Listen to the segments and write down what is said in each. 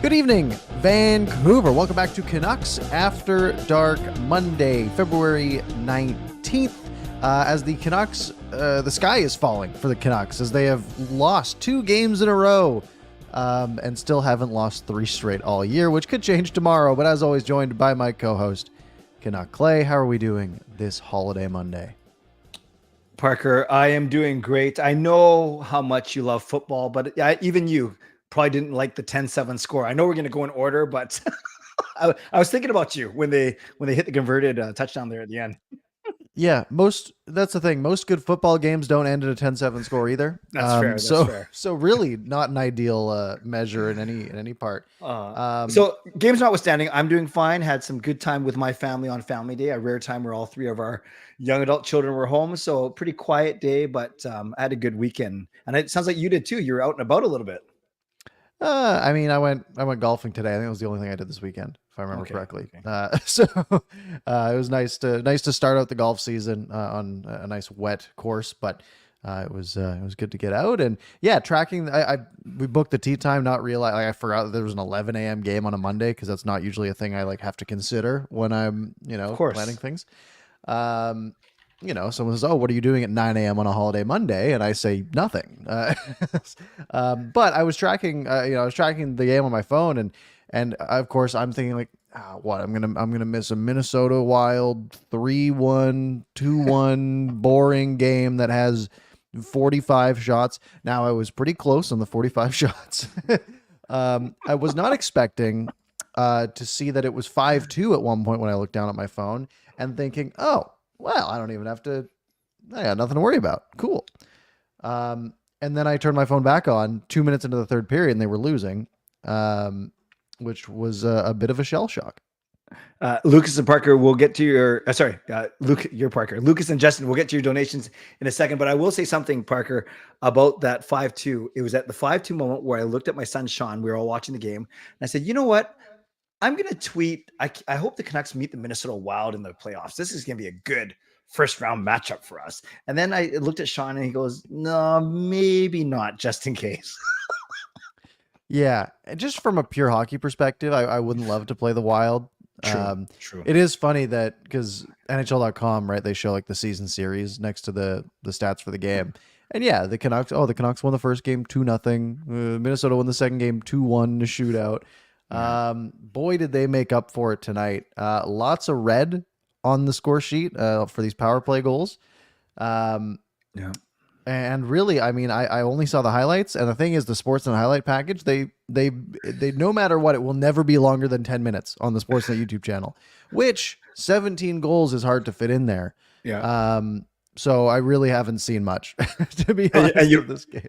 Good evening, Vancouver. Welcome back to Canucks After Dark, Monday, February 19th. As the Canucks, the sky is falling for the Canucks as they have lost 2 games in a row and still haven't lost 3 straight all year, which could change tomorrow. But as always, joined by my co-host, Canuck Clay. How are we doing this holiday Monday? Parker, I am doing great. I know how much you love football, but even you probably didn't like the 10-7 score. I know we're going to go in order, but I was thinking about you when they hit the converted touchdown there at the end. Yeah, that's the thing. Most good football games don't end at a 10-7 score either. That's fair. So really not an ideal measure in any part. So games notwithstanding, I'm doing fine. Had some good time with my family on Family Day, a rare time where all 3 of our young adult children were home. So pretty quiet day, but I had a good weekend. And it sounds like you did too. You were out and about a little bit. I went golfing today. I think it was the only thing I did this weekend, if I remember correctly. Okay. So it was nice to start out the golf season on a nice wet course, but it was good to get out. And yeah, tracking. We booked the tee time, not realize I forgot that there was an 11 a.m. game on a Monday, because that's not usually a thing I have to consider when I'm planning things. Someone says, "Oh, what are you doing at 9 a.m. on a holiday Monday?" And I say nothing. But I was tracking the game on my phone, and of course I'm thinking like, what? I'm gonna miss a Minnesota Wild 3-1, 2-1 boring game that has 45 shots. Now I was pretty close on the 45 shots. I was not expecting to see that it was 5-2 at one point when I looked down at my phone and thinking, oh, well, I don't even have to, I got nothing to worry about. Cool. And then I turned my phone back on 2 minutes into the third period and they were losing, which was a bit of a shell shock. Lucas and Parker, we'll get to your, you're Parker. Lucas and Justin, we'll get to your donations in a second, but I will say something, Parker, about that 5-2. It was at the 5-2 moment where I looked at my son, Sean. We were all watching the game. And I said, you know what? I'm going to tweet. I hope the Canucks meet the Minnesota Wild in the playoffs. This is going to be a good first round matchup for us. And then I looked at Sean and he goes, no, maybe not, just in case. Yeah. Just from a pure hockey perspective, I wouldn't love to play the Wild. True. It is funny that because NHL.com, right, they show like the season series next to the stats for the game. And yeah, the Canucks won the first game 2-0. Minnesota won the second game 2-1 in a shootout. Boy, did they make up for it tonight. Lots of red on the score sheet for these power play goals. And really, I mean, I only saw the highlights, and the thing is, the Sportsnet highlight package, they no matter what, it will never be longer than 10 minutes on the Sportsnet YouTube channel, which 17 goals is hard to fit in there. Yeah. So I really haven't seen much, to be honest, with this game.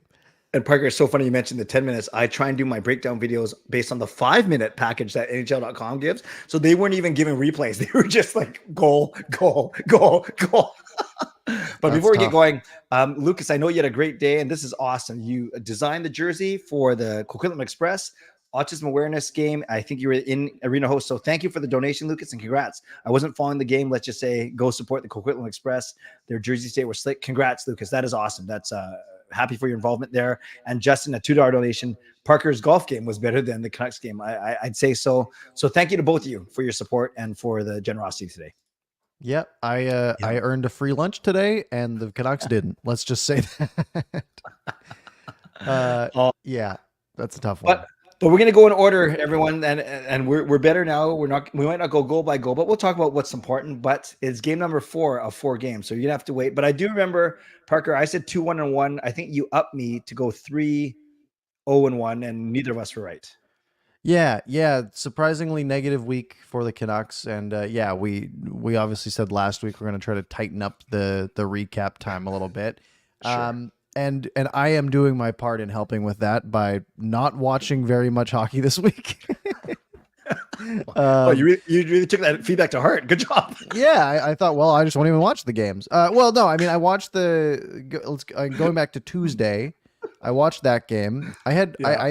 And Parker, it's so funny you mentioned the 10 minutes. I try and do my breakdown videos based on the 5-minute package that NHL.com gives. So they weren't even giving replays. They were just like goal. But before we get going, Lucas, I know you had a great day, and this is awesome. You designed the jersey for the Coquitlam Express Autism Awareness game. I think you were in arena host. So thank you for the donation, Lucas, and congrats. I wasn't following the game. Let's just say go support the Coquitlam Express. Their jerseys today were slick. Congrats, Lucas. That is awesome. That's happy for your involvement there. And Justin, a $2 donation. Parker's golf game was better than the Canucks game. I'd say so. So thank you to both of you for your support and for the generosity today. Yep. I earned a free lunch today and the Canucks didn't. Let's just say that. Yeah, that's a tough one. But we're going to go in order, everyone, and we're better now. We might not go goal by goal, but we'll talk about what's important. But it's game number 4 of 4 games, so you're gonna have to wait. But I do remember, Parker, I said 2-1-1. I think you upped me to go 3-0-1, and neither of us were right. Yeah. Surprisingly negative week for the Canucks, and we obviously said last week we're going to try to tighten up the recap time a little bit. Sure. And I am doing my part in helping with that by not watching very much hockey this week. You really took that feedback to heart. Good job. Yeah, I thought, well, I just won't even watch the games. Well, no, I mean, I watched going back to Tuesday. I watched that game. I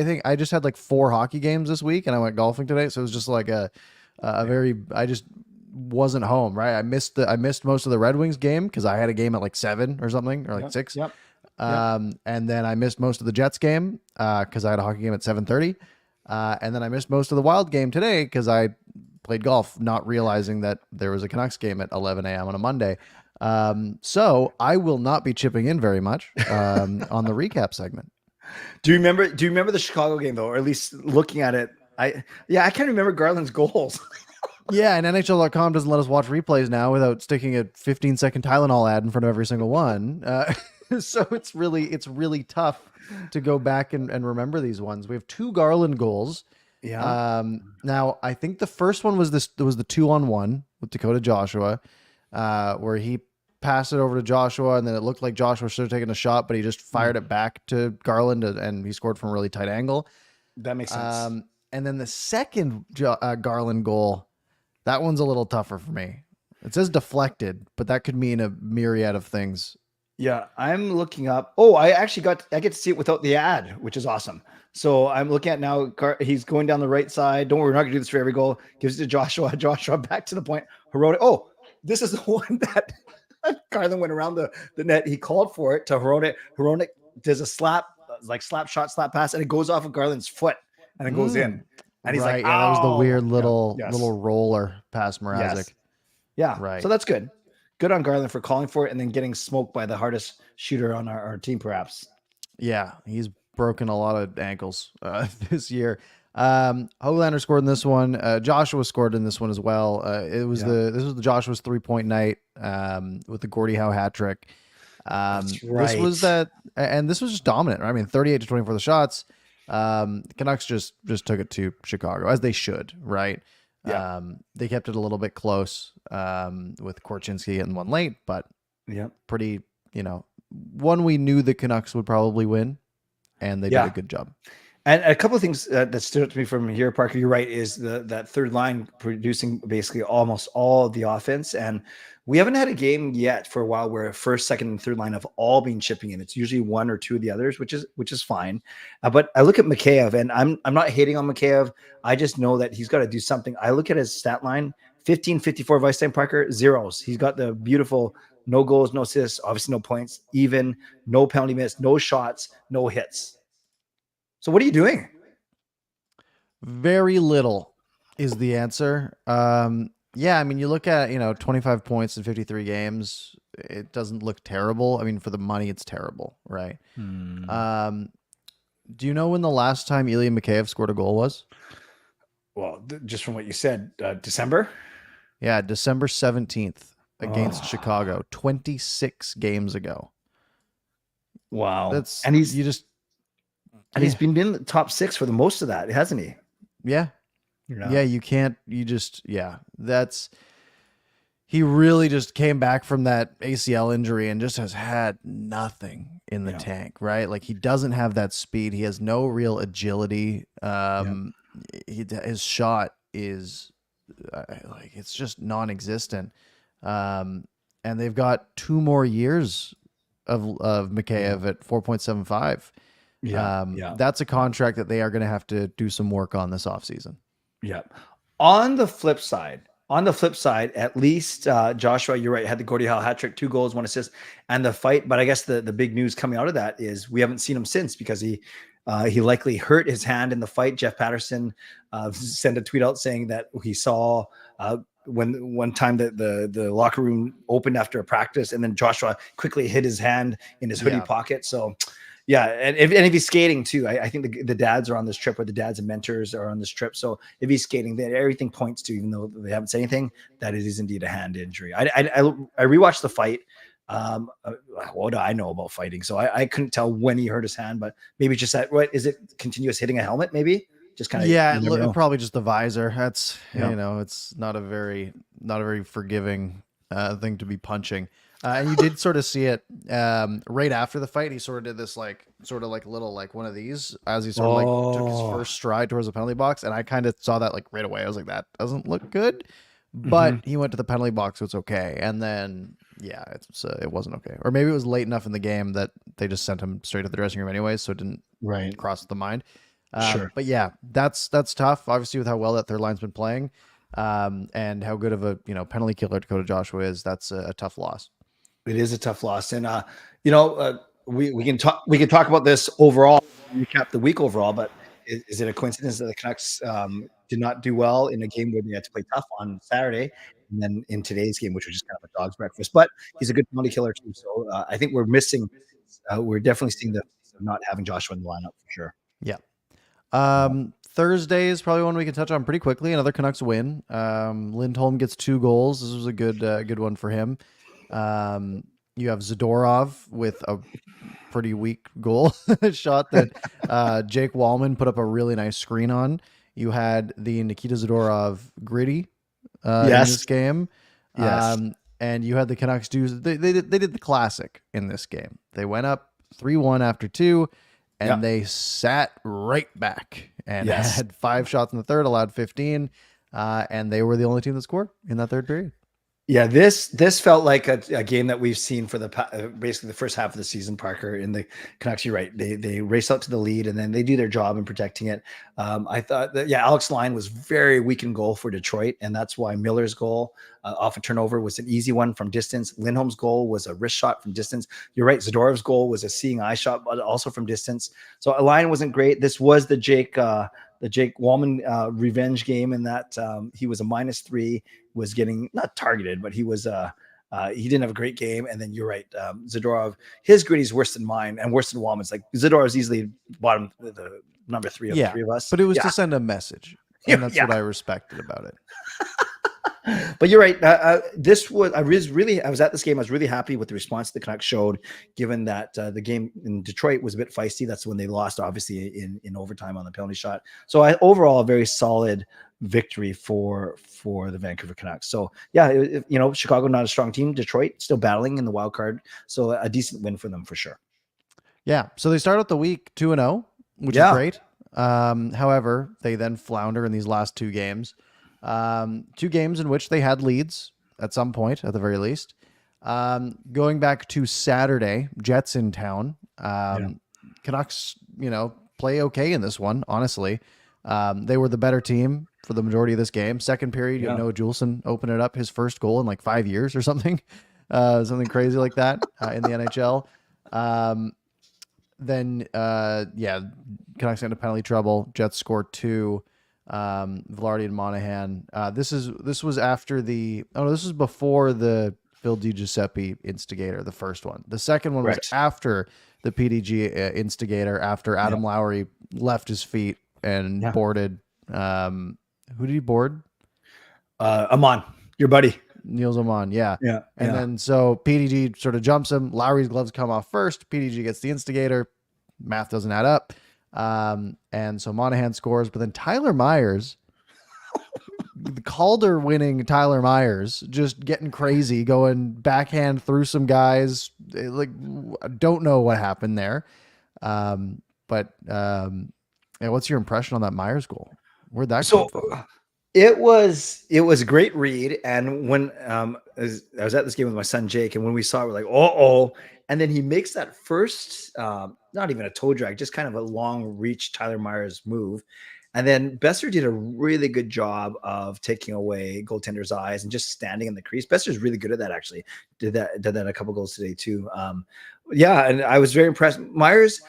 think I just had like 4 hockey games this week, and I went golfing today, so it was just like I just wasn't home. Right, I missed most of the Red Wings game because I had a game at like 7 or something, or like 6. Yep. And then I missed most of the Jets game because I had a hockey game at 7:30. And then I missed most of the Wild game today because I played golf, not realizing that there was a Canucks game at 11 a.m. on a Monday. So I will not be chipping in very much on the recap segment. Do you remember the Chicago game though, or at least looking at it? I can't remember Garland's goals. Yeah, and NHL.com doesn't let us watch replays now without sticking a 15-second Tylenol ad in front of every single one. So it's really tough to go back and remember these ones. We have 2 Garland goals. Yeah. Now I think the first one was the 2-on-1 with Dakota Joshua, where he passed it over to Joshua, and then it looked like Joshua should have taken a shot, but he just fired it back to Garland, and he scored from a really tight angle. That makes sense. And then the second Garland goal, that one's a little tougher for me. It says deflected, but that could mean a myriad of things. Yeah, I'm looking up. Oh, I get to see it without the ad, which is awesome. So I'm looking at now. He's going down the right side. Don't worry, we're not gonna do this for every goal. Gives it to Joshua. Joshua back to the point. Hirota. Oh, this is the one that Garland went around the net. He called for it to Hirota. Hirota does a slap shot, slap pass, and it goes off of Garland's foot and it goes in. And he's right, like, yeah, that was the weird little yes. little roller past Mrazek. Yes. Yeah, right. So that's good. Good on Garland for calling for it and then getting smoked by the hardest shooter on our team, perhaps. Yeah, he's broken a lot of ankles this year. Hoglander scored in this one. Joshua scored in this one as well. This was the Joshua's 3-point night with the Gordie Howe hat trick. That's right. This was that, and this was just dominant. Right? I mean, 38-24 the shots. The Canucks just took it to Chicago, as they should, right? Yeah. They kept it a little bit close with Korchinski getting one late, but pretty, one we knew the Canucks would probably win, and they did a good job. And a couple of things that stood out to me from here, Parker, you're right, is that third line producing basically almost all of the offense. And we haven't had a game yet for a while where first, second, and third line have all been chipping in. It's usually one or two of the others, which is fine. But I look at Mikheyev, and I'm not hating on Mikheyev. I just know that he's got to do something. I look at his stat line: 15, 54 of ice time, Parker, zeros. He's got the beautiful no goals, no assists, obviously no points, even no penalty miss, no shots, no hits. So what are you doing? Very little is the answer. Yeah, I mean, you look at, 25 points in 53 games. It doesn't look terrible. I mean, for the money, it's terrible, right? Do you know when the last time Ilya Mikheyev scored a goal was? Well, just from what you said, December? Yeah, December 17th against Chicago, 26 games ago. Wow. He's been in the top 6 for the most of that, hasn't he? Yeah. Yeah, he really just came back from that ACL injury and just has had nothing in the tank, right? Like, he doesn't have that speed. He has no real agility. His shot is it's just non-existent. And they've got 2 more years of Mikheyev at 4.75. That's a contract that they are going to have to do some work on this offseason. Yeah. On the flip side, at least Joshua, you're right, had the Gordie Howe hat trick, 2 goals, 1 assist, and the fight. But I guess the big news coming out of that is we haven't seen him since, because he likely hurt his hand in the fight. Jeff Patterson sent a tweet out saying that he saw when one time the locker room opened after a practice, and then Joshua quickly hid his hand in his hoodie pocket. So yeah, and if he's skating too, I think the dads are on this trip, or the dads and mentors are on this trip. So if he's skating, then everything points to, even though they haven't said anything, that it is indeed a hand injury. I rewatched the fight. What do I know about fighting? So I couldn't tell when he hurt his hand, but maybe just that. What is it? Continuous hitting a helmet, maybe? Just kind of probably just the visor. That's it's not a very forgiving thing to be punching. And you did sort of see it right after the fight. He sort of did this little one of these as he sort of took his first stride towards the penalty box, and I kind of saw that right away. I was like, that doesn't look good, but he went to the penalty box, so it's okay. And then it wasn't okay, or maybe it was late enough in the game that they just sent him straight to the dressing room anyway, so it didn't cross the mind. Sure. But yeah, that's tough. Obviously, with how well that third line's been playing, and how good of a penalty killer Dakota Joshua is, that's a tough loss. It is a tough loss, and we can talk about this overall, recap the week overall, but Is it a coincidence that the Canucks did not do well in a game where they had to play tough on Saturday, and then in today's game, which was just kind of a dog's breakfast? But he's a good penalty killer too. So I think we're missing. We're definitely seeing the not having Joshua in the lineup for sure. Yeah. Thursday is probably one we can touch on pretty quickly. Another Canucks win. Lindholm gets 2 goals. This was a good one for him. You have Zadorov with a pretty weak goal shot that Jake Wallman put up a really nice screen on. You had the Nikita Zadorov gritty in this game. Yes. And you had the Canucks they did the classic in this game. They went up 3-1 after 2, and they sat right back and had 5 shots in the third, allowed 15, and they were the only team that scored in that third period. Yeah, this felt like a game that we've seen for basically the first half of the season, Parker. In the Canucks, you're right. They race out to the lead, and then they do their job in protecting it. I thought that, Alex Lyon was very weak in goal for Detroit, and that's why Miller's goal off a turnover was an easy one from distance. Lindholm's goal was a wrist shot from distance. You're right. Zadorov's goal was a seeing eye shot, but also from distance. So Lyon wasn't great. This was the Jake Wallman revenge game, in that he was a -3, was getting not targeted, but he was he didn't have a great game. And then you're right, Zadorov, his gritty's worse than mine and worse than Wallman's. Like Zadorov's easily bottom, the number 3 of the 3 of us. But it was to send a message, and that's what I respected about it. But you're right. I was at this game. I was really happy with the response the Canucks showed, given that the game in Detroit was a bit feisty. That's when they lost, obviously, in overtime on the penalty shot. So overall, a very solid victory for the Vancouver Canucks. So Chicago not a strong team. Detroit still battling in the wild card. So a decent win for them for sure. Yeah. So they start out the week 2-0, which is great. However, they then flounder in these last 2 games. 2 games in which they had leads at some point, at the very least. Going back to Saturday, Jets in town. Canucks, play okay in this one, honestly. They were the better team for the majority of this game. Second period, Noah Juleson opened it up, his first goal in like 5 years or something. Something crazy like that in the NHL. Then Canucks into penalty trouble. Jets scored 2. Velarde and Monahan. This was after this was before the Phil DiGiuseppe instigator, the first one. The second one was after the PDG instigator, after Adam Lowry left his feet and boarded. Who did he board? Amon, your buddy. Niels Amon, yeah. And then so PDG sort of jumps him. Lowry's gloves come off first. PDG gets the instigator. Math doesn't add up. And so Monahan scores, but then Tyler Myers, the Calder winning Tyler Myers, just getting crazy, going backhand through some guys. Like, I don't know what happened there. But what's your impression on that Myers goal? Where'd that come from? It was a great read. And when I was at this game with my son Jake, and when we saw it, we're like, and then he makes that first, not even a toe drag, just kind of a long reach Tyler Myers move. And then Besser did a really good job of taking away goaltender's eyes and just standing in the crease. Besser's really good at that, actually. Did that a couple goals today too. And I was very impressed. Myers,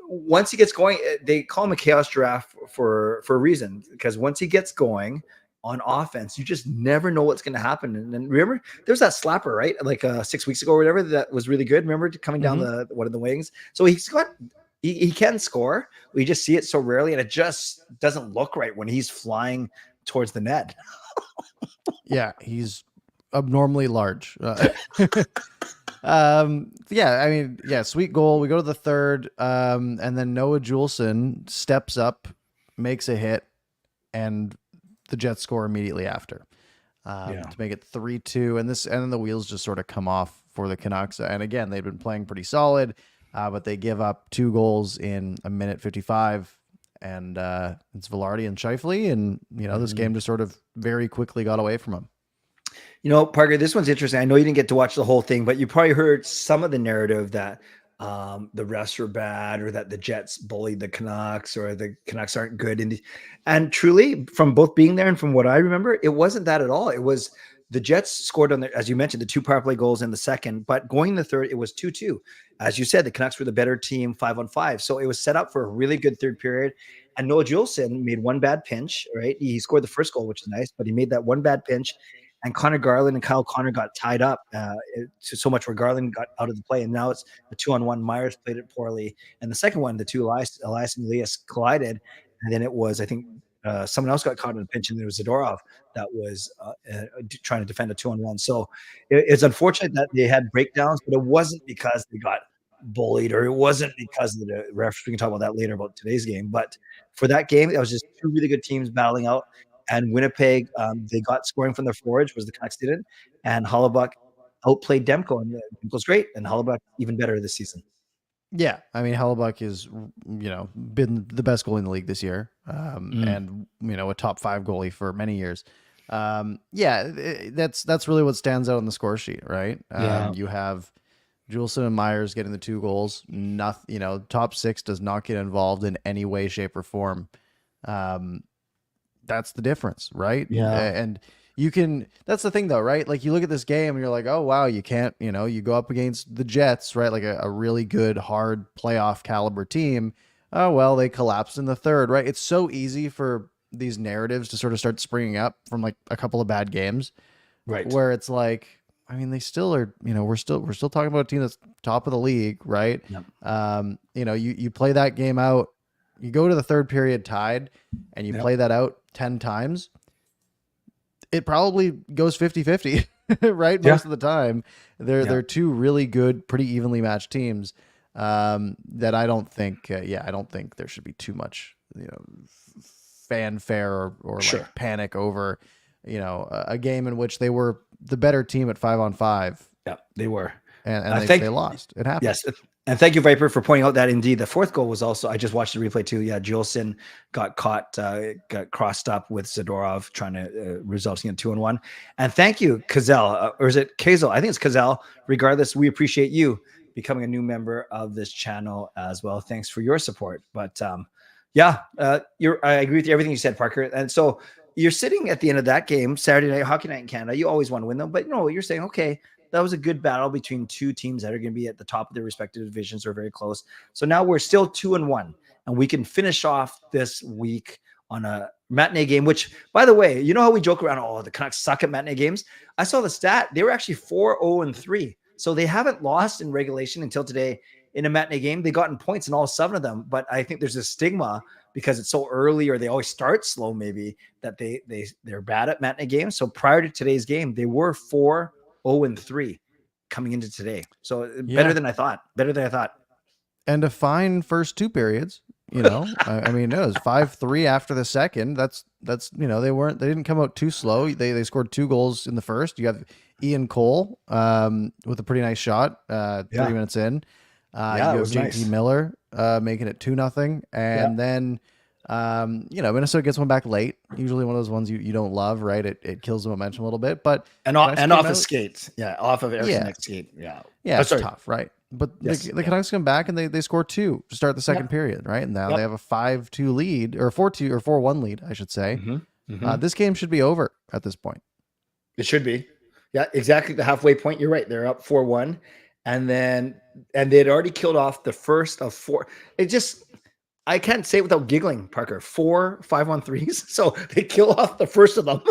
once he gets going, they call him a chaos giraffe for a reason, because once he gets going on offense, you just never know what's going to happen. And then remember, there's that slapper, right? Like 6 weeks ago or whatever, that was really good. Remember coming down one of the wings. So he can score. We just see it so rarely, and it just doesn't look right when he's flying towards the net. Yeah, he's abnormally large. Sweet goal. We go to the third, and then Noah Juleson steps up, makes a hit, and the Jets score immediately after to make it 3-2. And then the wheels just sort of come off for the Canucks. And again, they've been playing pretty solid, but they give up 2 goals in a minute 55. And it's Velarde and Scheifele. And, this game just sort of very quickly got away from them. Parker, this one's interesting. I know you didn't get to watch the whole thing, but you probably heard some of the narrative that the refs were bad, or that the Jets bullied the Canucks, or the Canucks aren't good. And truly, from both being there and from what I remember, it wasn't that at all. It was the Jets scored on as you mentioned, the 2 power play goals in the second, but going in the third, it was 2-2. As you said, the Canucks were the better team 5-on-5. So it was set up for a really good third period. And Noah Juleson made one bad pinch, right? He scored the first goal, which is nice, but he made that one bad pinch. And Connor Garland and Kyle Connor got tied up to so much where Garland got out of the play. And now it's a 2-on-1. Myers played it poorly. And the second one, the two Elias and Elias collided. And then it was, I think, someone else got caught in a pinch, and it was Zadorov that was trying to defend a 2-on-1. So it's unfortunate that they had breakdowns, but it wasn't because they got bullied, or it wasn't because of the refs. We can talk about that later about today's game. But for that game, it was just two really good teams battling out. And Winnipeg, they got scoring from their forwards, was the Canucks didn't. And Hollaback outplayed Demko, and Demko's great, and Hollaback even better this season. Yeah, I mean, Hellebuck is, been the best goalie in the league this year, and a top 5 goalie for many years. That's really what stands out on the score sheet, right? You have Juleson and Myers getting the 2 goals. Nothing, top 6 does not get involved in any way, shape, or form. That's the difference, right? Yeah, and that's the thing though, right? Like you look at this game and you're like, oh wow, you can't, you go up against the Jets, right? Like a really good, hard playoff caliber team. Oh, well, they collapsed in the third, right? It's so easy for these narratives to sort of start springing up from like a couple of bad games, right? Where it's like, I mean, they still are, we're still talking about a team that's top of the league, right? Yep. You play that game out, you go to the third period tied, and you play that out 10 times. It probably goes 50-50, right? Most of the time. They're two really good, pretty evenly matched teams that I don't think, I don't think there should be too much, fanfare or like panic over, a game in which they were the better team at 5-on-5. Yeah, they were. And they lost. It happened. Yes. And thank you, Viper, for pointing out that indeed the fourth goal was also, I just watched the replay too. Yeah, Juleson got caught, got crossed up with Zadorov trying to resulting in 2-on-1. And thank you, Kessel, or is it Kessel? I think it's Kessel. Regardless, we appreciate you becoming a new member of this channel as well. Thanks for your support. But I agree with you, everything you said, Parker. And so you're sitting at the end of that game, Saturday night, Hockey Night in Canada. You always want to win them, but you're saying, okay, that was a good battle between two teams that are going to be at the top of their respective divisions or very close. So now we're still 2-1, and we can finish off this week on a matinee game, which, by the way, you know how we joke around, oh, the Canucks suck at matinee games? I saw the stat. They were actually 4-0-3. So they haven't lost in regulation until today in a matinee game. They gotten points in all 7 of them, but I think there's a stigma because it's so early, or they always start slow maybe, that they're bad at matinee games. So prior to today's game, they were 4-0-3 coming into today. So better than I thought. And a fine first 2 periods, I mean, it was 5-3 after the second. That's, they didn't come out too slow. They scored 2 goals in the first. You have Ian Cole with a pretty nice shot 3 minutes in. You have JT Miller making it 2-0. And then, Minnesota gets one back late. Usually one of those ones you don't love, right? It kills the momentum a little bit, but off his skates. Yeah, off of Eric's next skate. Yeah. Yeah, it's tough, right? But the Canucks come back and they score 2 to start the second period, right? And now they have a 5-2 lead, or 4-2 or 4-1 lead, I should say. This game should be over at this point. It should be. Yeah, exactly the halfway point. You're right. They're up 4-1. And they had already killed off the first of 4. I can't say it without giggling, Parker. 4 5-on-3s. So they kill off the first of them.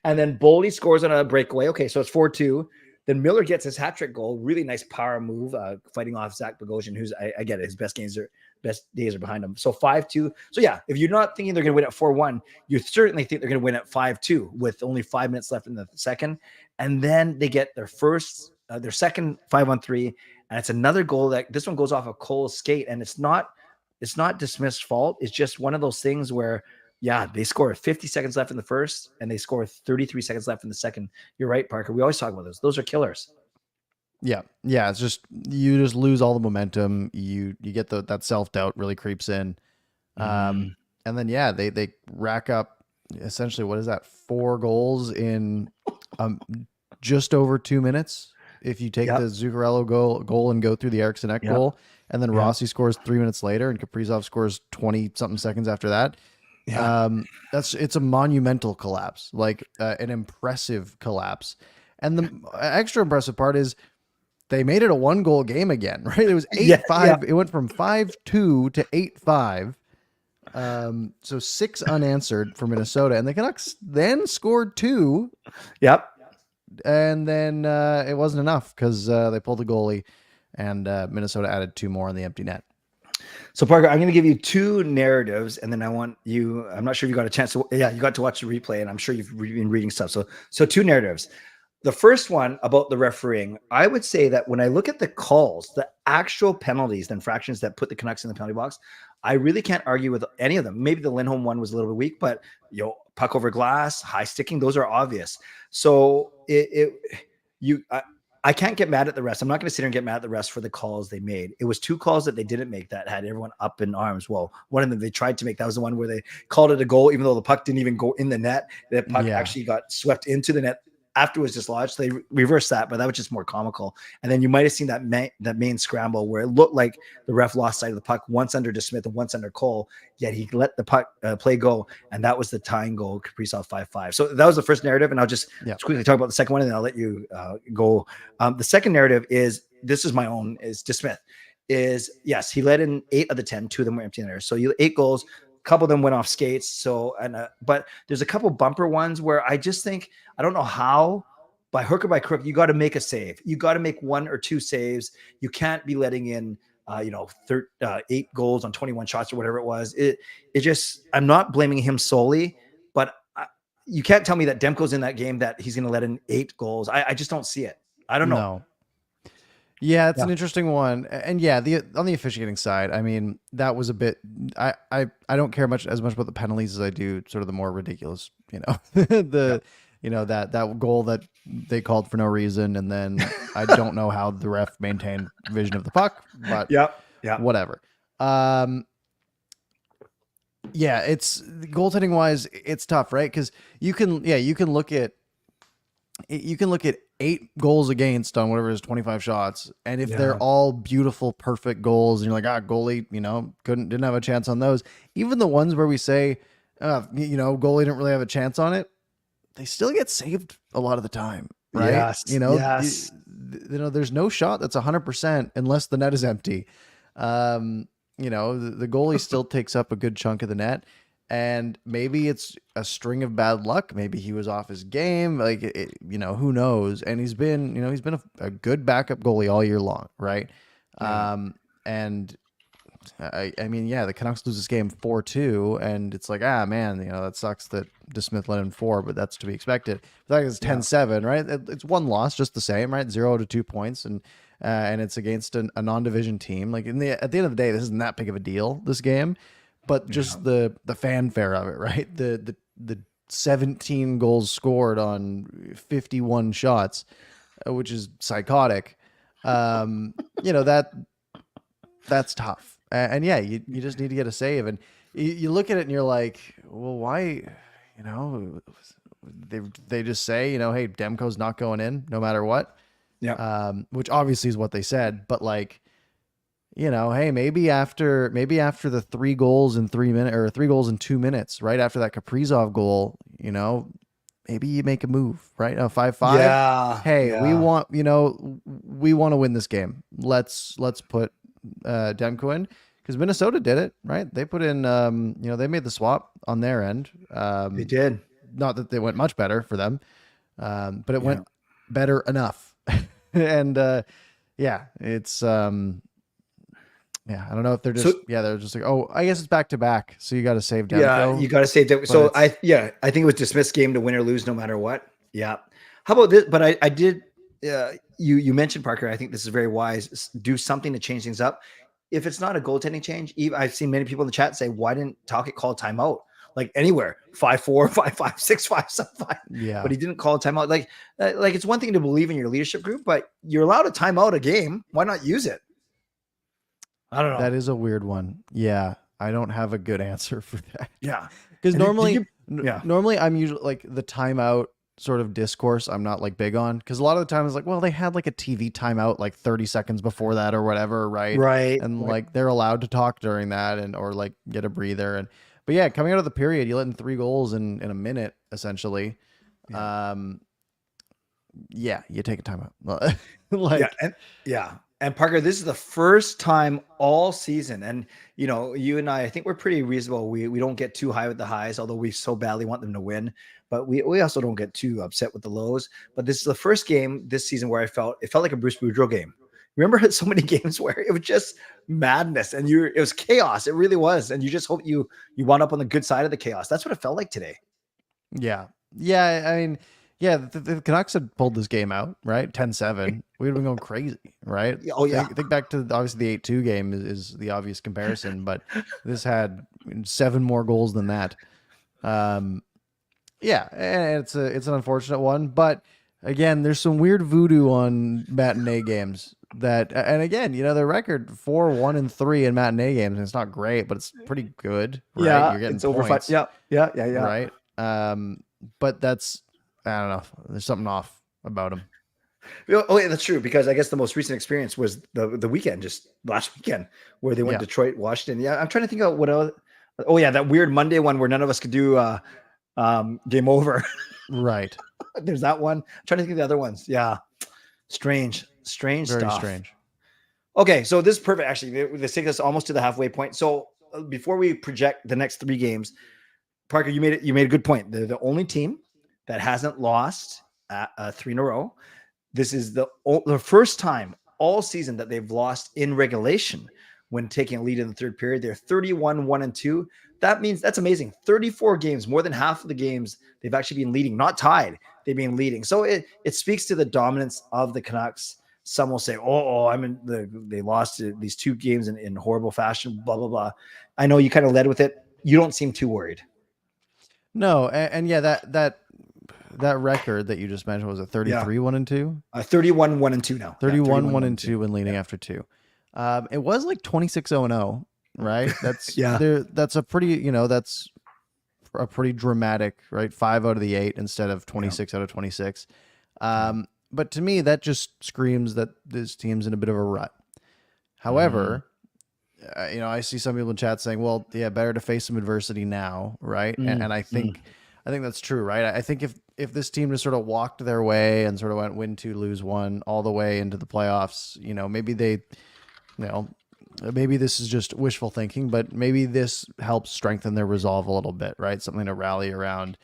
And then Boldy scores on a breakaway. Okay, so it's 4-2. Then Miller gets his hat trick goal. Really nice power move, fighting off Zach Bogosian, who's, I get it, his best days are behind him. So 5-2. So yeah, if you're not thinking they're going to win at 4-1, you certainly think they're going to win at 5-2 with only 5 minutes left in the second. And then they get their second 5-on-3, and it's another goal that this one goes off of Cole's skate, and it's not dismissed fault. It's just one of those things where, they score 50 seconds left in the first, and they score 33 seconds left in the second. You're right, Parker. We always talk about those. Those are killers. Yeah. It's just, you just lose all the momentum. You get that self-doubt really creeps in. And then, they rack up essentially, what is that? 4 goals in just over 2 minutes. If you take the Zuccarello goal and go through the Eriksson Ek goal, and then Rossi scores 3 minutes later, and Kaprizov scores 20 something seconds after that. Yeah. It's a monumental collapse, like an impressive collapse. And the extra impressive part is they made it a 1-goal game again, right? It was Yeah. Yeah. 8-5. It went from 5-2 to 8-5. So 6 unanswered for Minnesota, and the Canucks then scored 2, Yep. and then it wasn't enough because they pulled the goalie, and Minnesota added 2 more on the empty net. So Parker, I'm going to give you 2 narratives, and then I want you. I'm not sure if you got a chance to. Yeah, you got to watch the replay, and I'm sure you've been reading stuff. So 2 narratives. The first one about the refereeing, I would say that when I look at the calls, the actual penalties, the infractions that put the Canucks in the penalty box, I really can't argue with any of them. Maybe the Lindholm one was a little bit weak, but puck over glass, high sticking, those are obvious. So I can't get mad at the refs. I'm not going to sit here and get mad at the refs for the calls they made. It was 2 calls that they didn't make that had everyone up in arms. Well, one of them they tried to make. That was the one where they called it a goal, even though the puck didn't even go in the net. The puck actually got swept into the net after it was dislodged. They reversed that, but that was just more comical. And then you might have seen that main scramble where it looked like the ref lost sight of the puck once under DeSmith and once under Cole, yet he let the puck play go. And that was the tying goal, Kaprizov 5-5. So that was the first narrative. And I'll just quickly talk about the second one, and then I'll let you go. The second narrative is, this is my own, is DeSmith. Is, yes, he let in 8 of the 10, 2 of them were empty netters. So 8 goals, a couple of them went off skates. So, but there's a couple bumper ones where I just think, I don't know how, by hook or by crook, you got to make a save. You got to make 1 or 2 saves. You can't be letting in, 8 goals on 21 shots or whatever it was. It just, I'm not blaming him solely, but you can't tell me that Demko's in that game that he's going to let in 8 goals. I just don't see it. I don't know. No. Yeah, it's an interesting one. And on the officiating side, I mean, that was a bit, I don't care as much about the penalties as I do sort of the more ridiculous, that goal that they called for no reason. And then I don't know how the ref maintained vision of the puck, but whatever. It's goaltending wise, it's tough, right? Cause you can look at 8 goals against on whatever it is, 25 shots. And if they're all beautiful, perfect goals, and you're like, goalie, didn't have a chance on those. Even the ones where we say, goalie didn't really have a chance on it, they still get saved a lot of the time, right? Yes. There's no shot that's 100% unless the net is empty. The goalie still takes up a good chunk of the net. And maybe it's a string of bad luck. Maybe he was off his game. Like, who knows? And he's been a good backup goalie all year long, right? Yeah. And I mean, the Canucks lose this game 4-2, and it's like, man, that sucks that DeSmith let in 4, but that's to be expected. But it's 10-7, right? It's 1 loss, just the same, right? 0 to 2 points, and it's against a non-division team. Like, at the end of the day, this isn't that big of a deal, this game. But just the fanfare of it, right? The 17 goals scored on 51 shots, which is psychotic. That's tough. And you just need to get a save. And you look at it and you're like, well, why? They just say, hey, Demko's not going in no matter what. Yeah. Which obviously is what they said, but like, hey, maybe after the 3 goals in 3 minutes or 3 goals in 2 minutes, right after that Kaprizov goal, maybe you make a move, right? 5-5. Yeah. Hey, we want to win this game. Let's put Demko in, because Minnesota did it, right? They put in, they made the swap on their end. They did. Not that they went much better for them, but it went better enough. And it's. I don't know if they're just they're just like, I guess it's back to back, so you got to save Demko. Yeah, you got to save Demko. So I think it was dismissed game to win or lose no matter what. Yeah. How about this? But I did. You mentioned, Parker. I think this is very wise. Do something to change things up. If it's not a goaltending change, I've seen many people in the chat say, "Why didn't Talkett call timeout?" Like anywhere, 5-4, 5-5, 6-5, 7-5. Yeah. But he didn't call a timeout. Like it's one thing to believe in your leadership group, but you're allowed to timeout a game. Why not use it? I don't know. That is a weird one. Yeah. I don't have a good answer for that. Yeah. Because normally I'm usually like the timeout sort of discourse I'm not like big on, because a lot of the time it's like, well, they had like a TV timeout like 30 seconds before that or whatever, right? Right. And like they're allowed to talk during that or like get a breather. But yeah, coming out of the period, you let in 3 goals in a minute, essentially. Yeah. Yeah, you take a timeout. Yeah, Like, and Parker, this is the first time all season, and you and I think we're pretty reasonable. We don't get too high with the highs, although we so badly want them to win, but we also don't get too upset with the lows. But this is the first game this season where it felt like a Bruce Boudreau game. Remember so many games where it was just madness and it was chaos. It really was, and you just hope you wound up on the good side of the chaos. That's what it felt like today. yeah. Yeah, I mean, yeah, the Canucks had pulled this game out, right? 10-7. We'd have been going crazy, right? Oh yeah. Think back to obviously the 8-2 game is the obvious comparison, but this had 7 more goals than that. Yeah, and it's an unfortunate one, but again, there's some weird voodoo on matinee games that, and again, their record 4-1-3 in matinee games, and it's not great, but it's pretty good, right? Yeah, You're getting it's over 5. points, Yeah. right? But that's, I don't know, there's something off about them. Oh, yeah, that's true. Because I guess the most recent experience was the weekend, just last weekend, where they went Detroit, Washington. Yeah, I'm trying to think of what else. Oh yeah, that weird Monday one where none of us could do game over. Right. There's that one. I'm trying to think of the other ones. Yeah, strange Very stuff. strange. Okay, so this is perfect. Actually, this takes us almost to the halfway point. So before we project the next 3 games, Parker, you made a good point. They're the only team that hasn't lost 3 in a row. This is the first time all season that they've lost in regulation when taking a lead in the third period. They're 31-1-2. That means that's amazing. 34 games, more than half of the games they've actually been leading, not tied. They've been leading. So it speaks to the dominance of the Canucks. Some will say, they lost these 2 games in horrible fashion, blah, blah, blah. I know you kind of led with it. You don't seem too worried. No, and yeah, that record that you just mentioned, was it 33-1-2? 31-1-2 now. 31-1-2 when leading after 2. It was like 26-0-0, right? That's that's a pretty, that's a pretty dramatic, right? 5 out of the 8 instead of 26 out of 26. But to me, that just screams that this team's in a bit of a rut. However, I see some people in chat saying, well, yeah, better to face some adversity now, right? And I think that's true, right? I think if this team just sort of walked their way and sort of went win 2, lose 1 all the way into the playoffs, maybe this is just wishful thinking, but maybe this helps strengthen their resolve a little bit, right? Something to rally around.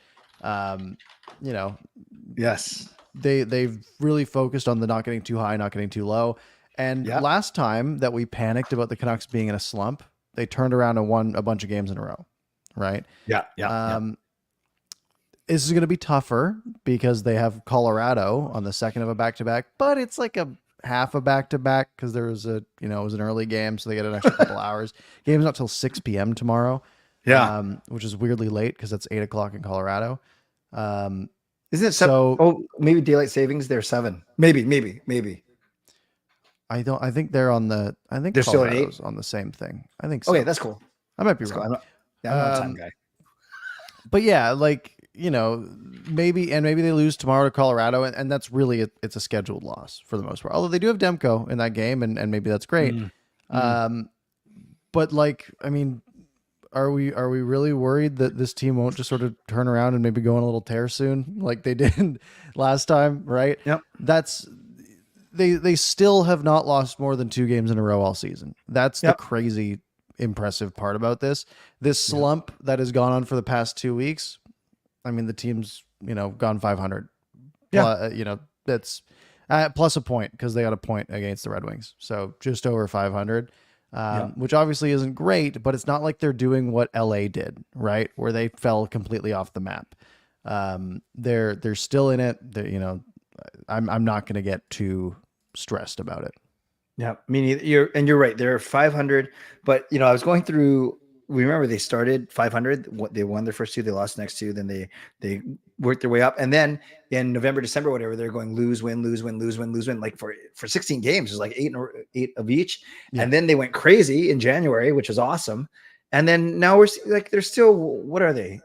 Yes. They've really focused on the not getting too high, not getting too low. And last time that we panicked about the Canucks being in a slump, they turned around and won a bunch of games in a row, right? Yeah. This is going to be tougher because they have Colorado on the second of a back-to-back, but it's like a half a back-to-back because there was it was an early game, so they get an extra couple hours. Game's not till 6 p.m. tomorrow. Yeah. Which is weirdly late because it's 8 o'clock in Colorado. Isn't it 7? So maybe daylight savings, they're 7. Maybe. I think they're on the, I think they're Colorado's still on the same thing. I think so. Okay, that's cool. I might be that's wrong. Cool. I'm not a time guy. But yeah, maybe they lose tomorrow to Colorado, and that's really it's a scheduled loss for the most part. Although they do have Demko in that game, and maybe that's great. But are we really worried that this team won't just sort of turn around and maybe go on a little tear soon, like they did last time? Right? Yep. That's they still have not lost more than 2 games in a row all season. That's the crazy impressive part about this slump that has gone on for the past 2 weeks. I mean, the team's gone 500. That's plus a point because they got a point against the Red Wings, so just over 500, which obviously isn't great, but it's not like they're doing what LA did, right, where they fell completely off the map. They're still in it. I'm not going to get too stressed about it. Yeah, I mean, you're right. They're 500, but I was going through. Remember, they started 500. They won their first 2. They lost the next 2. Then they worked their way up, and then in November, December, whatever, they're going lose, win, lose, win, lose, win, lose, win. Like for 16 games, it's like 8 of each. Yeah. And then they went crazy in January, which was awesome. And then now we're like they're still, what are they?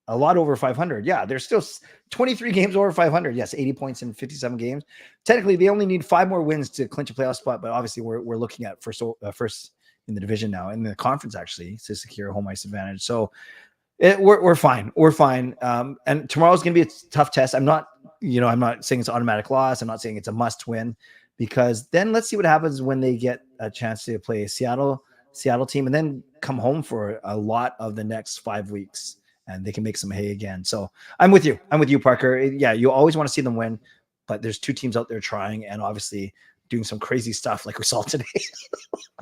A lot over 500. Yeah, they're still 23 games over 500. Yes, 80 points in 57 games. Technically, they only need 5 more wins to clinch a playoff spot, but obviously we're looking at first in the division now, in the conference actually, to secure home ice advantage. So we're fine. We're fine. And tomorrow's going to be a tough test. I'm not saying it's an automatic loss. I'm not saying it's a must win, because then let's see what happens when they get a chance to play a Seattle team and then come home for a lot of the next 5 weeks, and they can make some hay again. So I'm with you, Parker. Yeah, you always want to see them win, but there's two teams out there trying and obviously doing some crazy stuff like we saw today.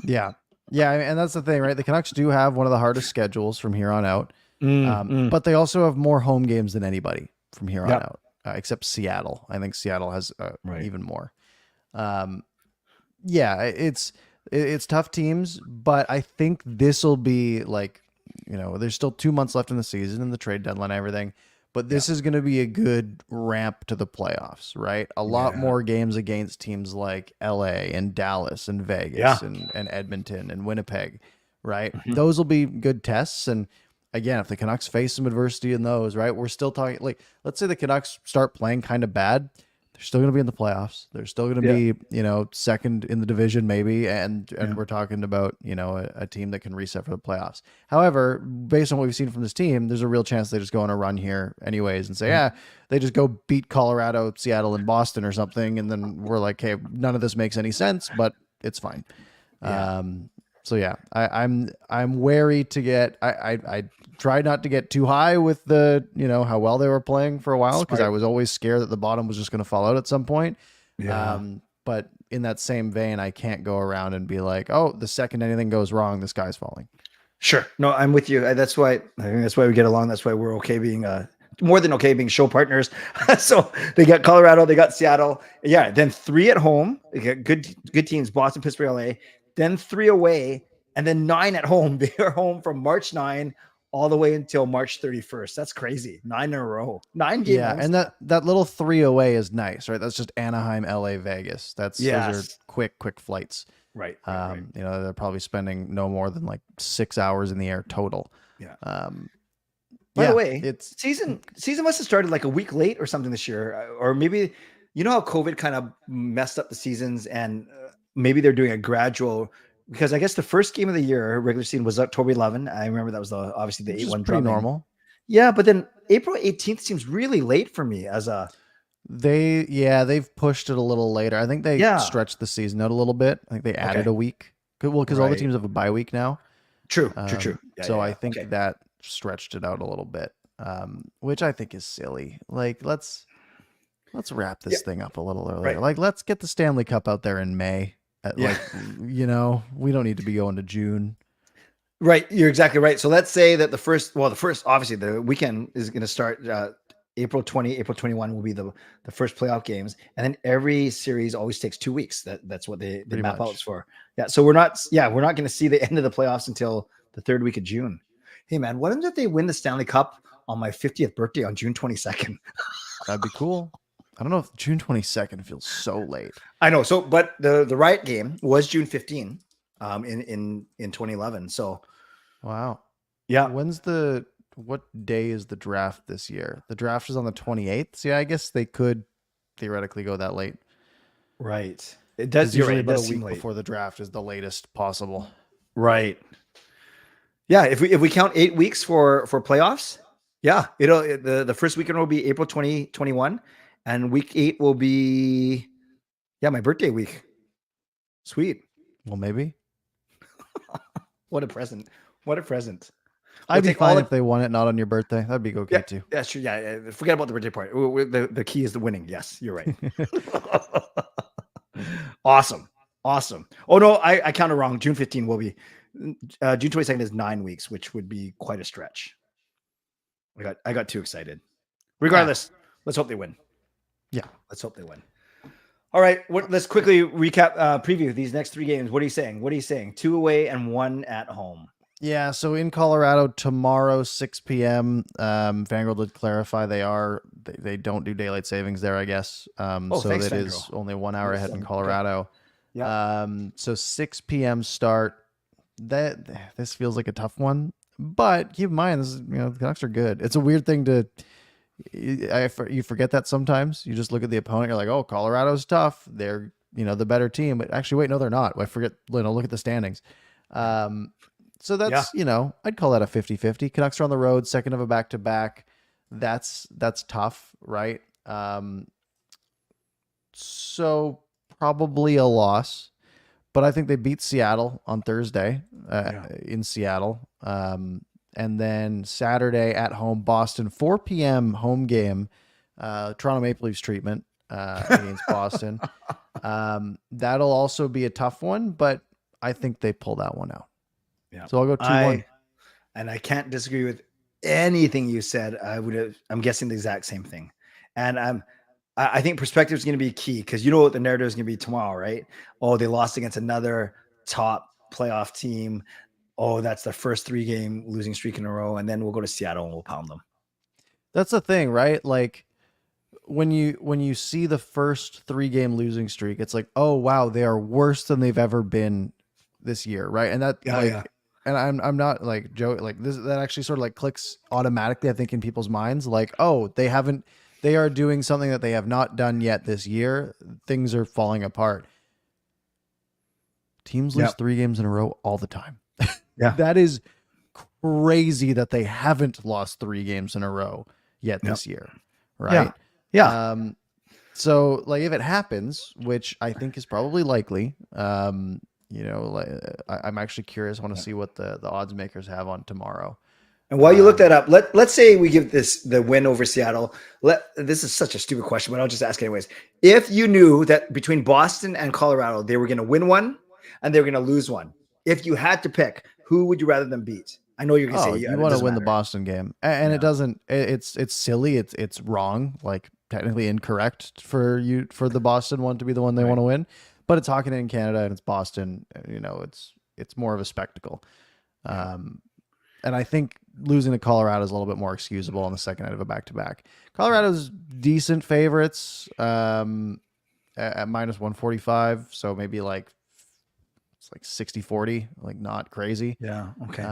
Yeah. And that's the thing, right? The Canucks do have one of the hardest schedules from here on out. But they also have more home games than anybody from here on out, except Seattle. I think Seattle has even more. It's tough teams, but I think this will be like, there's still 2 months left in the season and the trade deadline and everything, but this is going to be a good ramp to the playoffs, right? A lot more games against teams like LA and Dallas and Vegas and Edmonton and Winnipeg, right? Those will be good tests. And again, if the Canucks face some adversity in those, right, we're still talking, like, let's say the Canucks start playing kind of bad. They're still going to be in the playoffs. They're still going to be, second in the division maybe. And we're talking about, a team that can reset for the playoffs. However, based on what we've seen from this team, there's a real chance they just go on a run here anyways and say, they just go beat Colorado, Seattle, and Boston or something. And then we're like, hey, none of this makes any sense, but it's fine. I'm wary to get, I tried not to get too high with the, how well they were playing for a while, because I was always scared that the bottom was just going to fall out at some point. But in that same vein, I can't go around and be like, oh, the second anything goes wrong, the sky's falling. Sure. No, I'm with you. I think that's why we get along. That's why we're okay being more than okay being show partners. So they got Colorado, they got Seattle. Yeah. Then 3 at home. They get good teams, Boston, Pittsburgh, LA. Then 3 away, and then 9 at home. They are home from March 9 all the way until March 31st. That's crazy. 9 in a row. 9 games. Yeah, and that little 3 away is nice, right? That's just Anaheim, LA, Vegas. Those are quick flights. Right. They're probably spending no more than like 6 hours in the air total. Yeah. By the way, it's season must have started like a week late or something this year, or maybe how COVID kind of messed up the seasons, and maybe they're doing a gradual, because I guess the first game of the year, regular season, was October 11. I remember that was obviously the 8-1 pretty normal. Yeah, but then April 18th seems really late for me as a. They've pushed it a little later. I think they stretched the season out a little bit. I think they added a week. Well, because all the teams have a bye week now. True. I think that stretched it out a little bit, which I think is silly. Like, let's wrap this thing up a little earlier. Right. Like, let's get the Stanley Cup out there in May. Like, we don't need to be going to June. Right. You're exactly right. So let's say that the first, obviously the weekend is going to start April 20, April 21 will be the first playoff games. And then every series always takes 2 weeks. That's what they map out for. Yeah. So we're not going to see the end of the playoffs until the 3rd week of June. Hey man, what if they win the Stanley Cup on my 50th birthday on June 22nd? That'd be cool. I don't know if June 22nd feels so late. I know. So, but the Riot game was June 15, in 2011. So, wow. Yeah. What day is the draft this year? The draft is on the 28th. So yeah, I guess they could theoretically go that late. Right. It does. Usually about a week before the draft is the latest possible. Right. Yeah. If we count 8 weeks for playoffs, yeah, the first weekend will be April 2021. And week 8 will be, my birthday week. Sweet. Well, maybe. What a present. I'd be fine if they won it not on your birthday. That'd be okay too. That's true. Yeah. Forget about the birthday part. The key is the winning. Yes, you're right. Awesome. Oh no, I counted wrong. June 15 will be, June 22nd is 9 weeks, which would be quite a stretch. I got too excited. Regardless, let's hope they win. Yeah, let's hope they win. All right, let's quickly recap, preview these next 3 games. What are you saying? 2 away and 1 at home. Yeah, so in Colorado tomorrow, 6 p.m. Fangrel did clarify they don't do daylight savings there, I guess. So that is only 1 hour ahead in Colorado. Yeah. So 6 p.m. start. This feels like a tough one, but keep in mind, the Canucks are good. It's a weird thing to. You forget that sometimes. You just look at the opponent. You're like, oh, Colorado's tough. They're the better team. But actually, wait, no, they're not. I forget. Look at the standings. So that's, I'd call that a 50-50. Canucks are on the road, second of a back-to-back. That's tough, right? So probably a loss, but I think they beat Seattle on Thursday in Seattle. And then Saturday at home, Boston, 4 p.m. home game, Toronto Maple Leafs treatment against Boston. That'll also be a tough one, but I think they pull that one out. Yeah. So I'll go 2-1. And I can't disagree with anything you said. I'm guessing the exact same thing. And I think perspective is going to be key, because you know what the narrative is going to be tomorrow, right? Oh, they lost against another top playoff team. Oh, that's the first 3-game losing streak in a row. And then we'll go to Seattle and we'll pound them. That's the thing, right? Like when you see the first 3-game losing streak, it's like, oh wow, they are worse than they've ever been this year, right? And that and I'm not like Joe, like this, that actually sort of like clicks automatically, I think, in people's minds, like, oh, they are doing something that they have not done yet this year. Things are falling apart. Teams lose 3 games in a row all the time. Yeah. That is crazy that they haven't lost 3 games in a row yet this year. Right. Yeah. So like if it happens, which I think is probably likely, I'm actually curious. I want to see what the odds makers have on tomorrow. And while you look that up, let's say we give this the win over Seattle. This is such a stupid question, but I'll just ask anyways. If you knew that between Boston and Colorado, they were going to win one and they were going to lose one, if you had to pick, who would you rather them beat? I know you're going to say you want to win the Boston game, and it doesn't. It's silly. It's wrong. Like technically incorrect for the Boston one to be the one they want to win, but it's hockey in Canada and it's Boston. It's more of a spectacle. And I think losing to Colorado is a little bit more excusable on the second night of a back-to-back. Colorado's decent favorites at -145, so maybe like it's like 60-40, like not crazy. Yeah. Okay.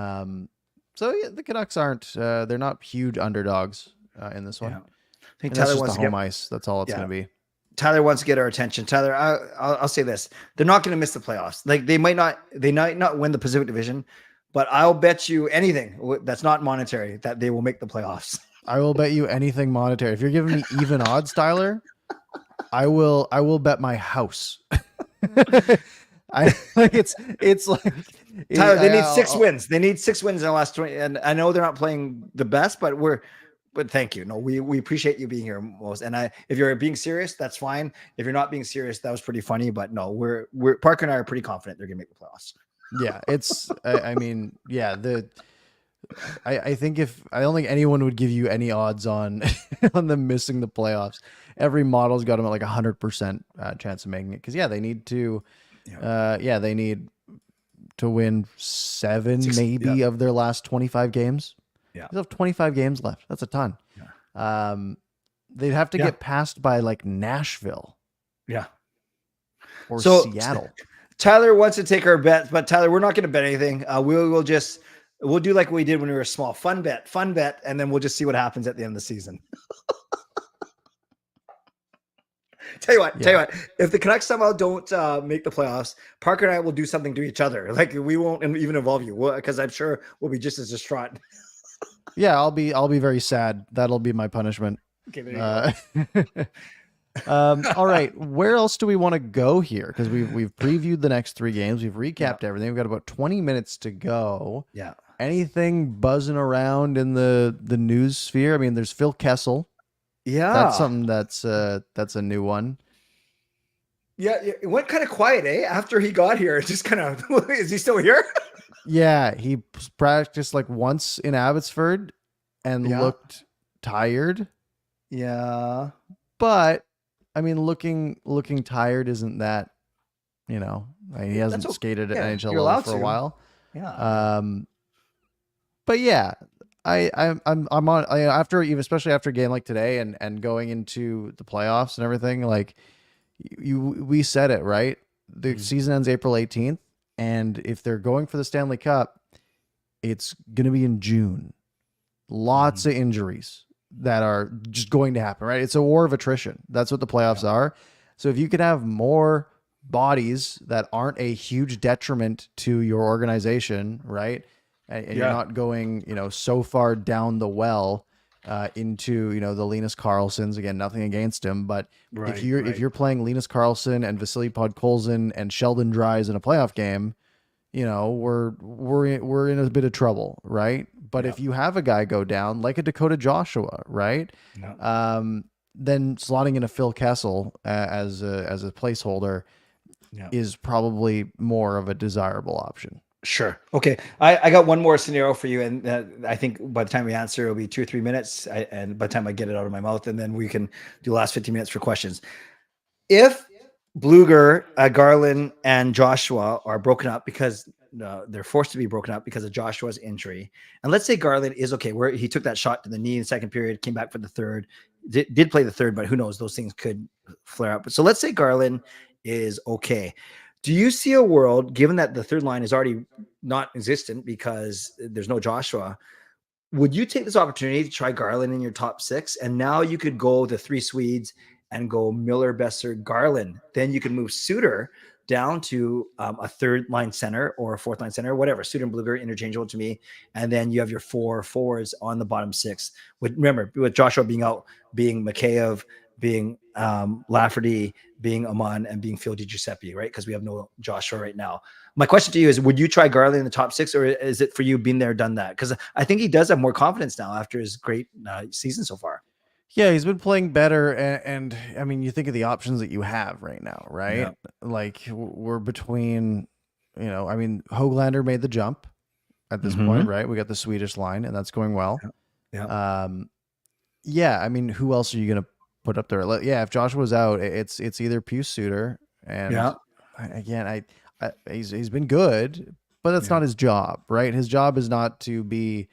So yeah, the Canucks aren't they're not huge underdogs in this one. Yeah. I think Tyler wants to home ice. That's all it's going to be. Tyler wants to get our attention. Tyler, I'll say this: they're not going to miss the playoffs. Like they might not win the Pacific Division, but I'll bet you anything that's not monetary that they will make the playoffs. I will bet you anything monetary. If you're giving me even odds, Tyler, I will bet my house. It's like Tyler, they need 6 wins. They need 6 wins in the last 20. And I know they're not playing the best, but thank you. No, we appreciate you being here most. And if you're being serious, that's fine. If you're not being serious, that was pretty funny. But no, we're Parker and I are pretty confident they're gonna make the playoffs. Yeah, it's I think I don't think anyone would give you any odds on them missing the playoffs. Every model's got them at like 100% chance of making it, because they need to they need to win 7 of their last 25 games. Yeah, they have 25 games left. That's a ton. They'd have to get passed by like Nashville. Yeah, or Seattle. Tyler wants to take our bet, but Tyler, we're not going to bet anything. We'll do like we did when we were small. Fun bet, and then we'll just see what happens at the end of the season. Tell you what, if the Canucks somehow don't make the playoffs, Parker and I will do something to each other. Like we won't even involve you, because I'm sure we'll be just as distraught. Yeah, I'll be very sad. That'll be my punishment. Okay, all right, where else do we want to go here? Because we've previewed the next 3 games. We've recapped everything. We've got about 20 minutes to go. Yeah. Anything buzzing around in the news sphere? I mean, there's Phil Kessel. Yeah, that's something that's a new one. Yeah, it went kind of quiet, after he got here. It just kind of is he still here? Yeah, he practiced like once in Abbotsford and looked tired. Yeah, but I mean, looking tired isn't that, he hasn't skated at NHL level for a while. Yeah. But yeah, I'm on especially after a game like today and going into the playoffs and everything. Like we said it right. The season ends April 18th, and if they're going for the Stanley Cup, it's going to be in June. Lots of injuries that are just going to happen, right? It's a war of attrition. That's what the playoffs are. So if you could have more bodies that aren't a huge detriment to your organization, right? And you're not going, so far down the well into, the Linus Karlssons. Again, nothing against him, but if you're playing Linus Karlsson and Vasily Podkolzin and Sheldon Dries in a playoff game, we're in a bit of trouble, right? But if you have a guy go down like a Dakota Joshua, right? Then slotting in a Phil Kessel as a placeholder is probably more of a desirable option. Sure. Okay. I got one more scenario for you. And I think by the time we answer, it'll be 2 or 3 minutes. And by the time I get it out of my mouth, and then we can do the last 15 minutes for questions. If Bluger, Garland, and Joshua are broken up because they're forced to be broken up because of Joshua's injury, and let's say Garland is okay, where he took that shot to the knee in the second period, came back for the third, did play the third, but who knows, those things could flare up. So let's say Garland is okay. Do you see a world, given that the third line is already not existent because there's no Joshua, would you take this opportunity to try Garland in your top six? And now you could go the three Swedes and go Miller, Besser, Garland. Then you can move Suter down to a third line center or a fourth line center, whatever. Suter and Bluger interchangeable to me. And then you have your 4 forwards on the bottom six. Remember, with Joshua being out, being Mikheyev, being Lafferty, being Aman, and being Phil DiGiuseppe, right? Because we have no Joshua right now. My question to you is, would you try Garland in the top six, or is it for you been there, done that? Because I think he does have more confidence now after his great season so far. Yeah, he's been playing better, and I mean, you think of the options that you have right now, right? Yeah. Like we're between, I mean, Höglander made the jump at this point, right? We got the Swedish line, and that's going well. Yeah. Yeah. I mean, who else are you gonna put up there? Yeah, if Joshua's out, it's either Pius Suter, and again, he's been good, but that's not his job, right? His job is not to be,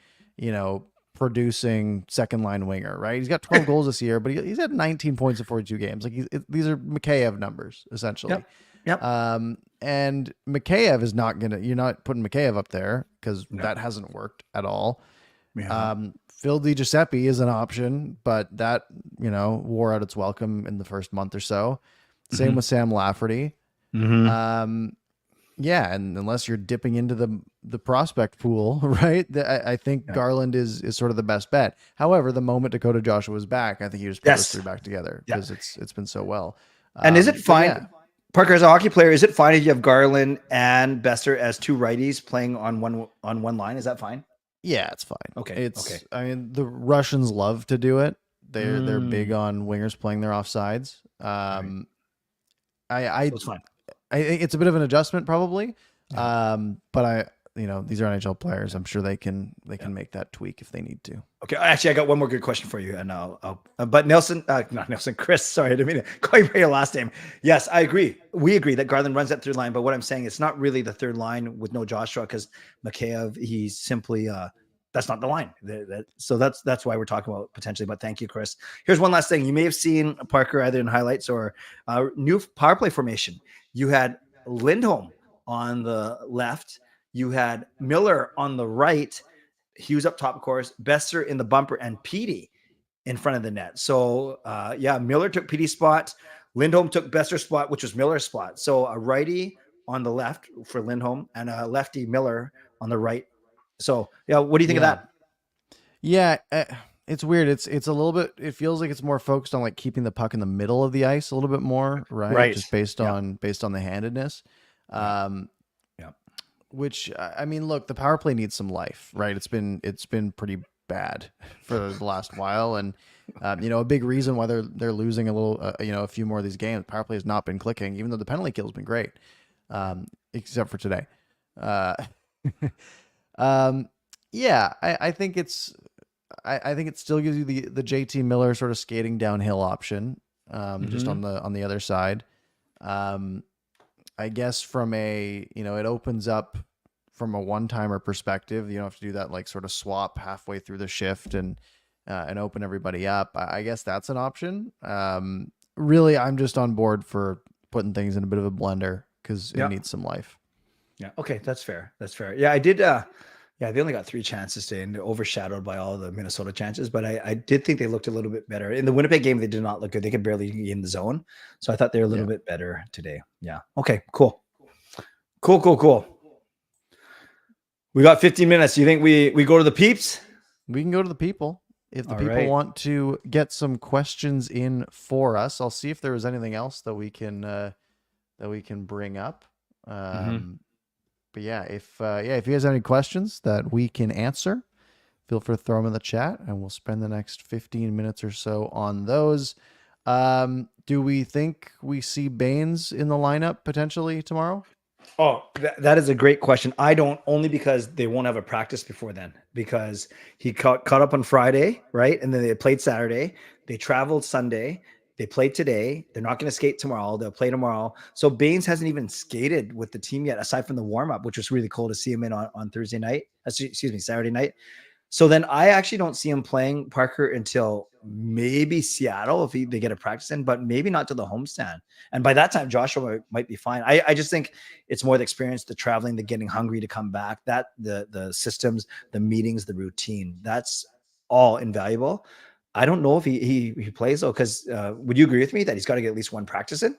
producing second line winger, right? He's got 12 goals this year, but he's had 19 points in 42 games. Like these are Mikheyev numbers essentially. Yep. And Mikheyev is not you're not putting Mikheyev up there because that hasn't worked at all. Phil DiGiuseppe is an option, but that, wore out its welcome in the first month or so. Same with Sam Lafferty. Yeah, and unless you're dipping into the prospect pool, right? I think Garland is sort of the best bet. However, the moment Dakota Joshua was back, I think you just put those three back together because it's been so well. And is it fine, Parker, as a hockey player, is it fine if you have Garland and Besser as two righties playing on one line? Is that fine? Yeah, it's fine. Okay. I mean, the Russians love to do it. They're big on wingers playing their offsides. It's fine. I think it's a bit of an adjustment probably. But these are NHL players. I'm sure they can make that tweak if they need to. Okay. Actually, I got one more good question for you. And but Nelson, not Nelson, Chris, sorry, I didn't mean to call you by your last name. Yes, I agree. We agree that Garland runs that third line, but what I'm saying, it's not really the third line with no Joshua because Mikheyev, he's simply, that's not the line. So that's why we're talking about potentially, but thank you, Chris. Here's one last thing. You may have seen Parker either in highlights or new power play formation. You had Lindholm on the left. You had Miller on the right. He was up top, of course. Besser in the bumper and Petey in front of the net. So, Miller took Petey's spot. Lindholm took Besser's spot, which was Miller's spot. So a righty on the left for Lindholm and a lefty Miller on the right. So, what do you think of that? Yeah, it's weird. It's a little bit. It feels like it's more focused on like keeping the puck in the middle of the ice a little bit more, right? Right. Just based on the handedness. Which I mean, look, the power play needs some life, right? It's been pretty bad for the last while, and a big reason why they're losing a little, a few more of these games. Power play has not been clicking, even though the penalty kill has been great, except for today. I think it's. I think it still gives you the JT Miller sort of skating downhill option, just on the other side. I guess from it opens up from a one-timer perspective. You don't have to do that like sort of swap halfway through the shift and open everybody up. I guess that's an option. Really, I'm just on board for putting things in a bit of a blender because it needs some life. Yeah. Okay. That's fair. Yeah. I did. Yeah, they only got 3 chances today and overshadowed by all the Minnesota chances. But I did think they looked a little bit better. In the Winnipeg game, they did not look good. They could barely get in the zone. So I thought they were a little bit better today. Yeah. Okay, cool. Cool. We got 15 minutes. You think we go to the peeps? We can go to the people. If the people want to get some questions in for us, I'll see if there was anything else that we can bring up. But yeah, if you guys have any questions that we can answer, feel free to throw them in the chat, and we'll spend the next 15 minutes or so on those. Do we think we see Baines in the lineup potentially tomorrow? Oh, that is a great question. I don't, only because they won't have a practice before then, because he caught up on Friday, right? And then they played Saturday. They traveled Sunday. They played today. They're not going to skate tomorrow. They'll play tomorrow. So Baines hasn't even skated with the team yet, aside from the warm-up, which was really cool to see him in on Thursday night. Saturday night. So then I actually don't see him playing, Parker, until maybe Seattle if they get a practice in, but maybe not to the homestand. And by that time, Joshua might be fine. I just think it's more the experience, the traveling, the getting hungry to come back, that the systems, the meetings, the routine. That's all invaluable. I don't know if he plays though, because would you agree with me that he's got to get at least one practice in?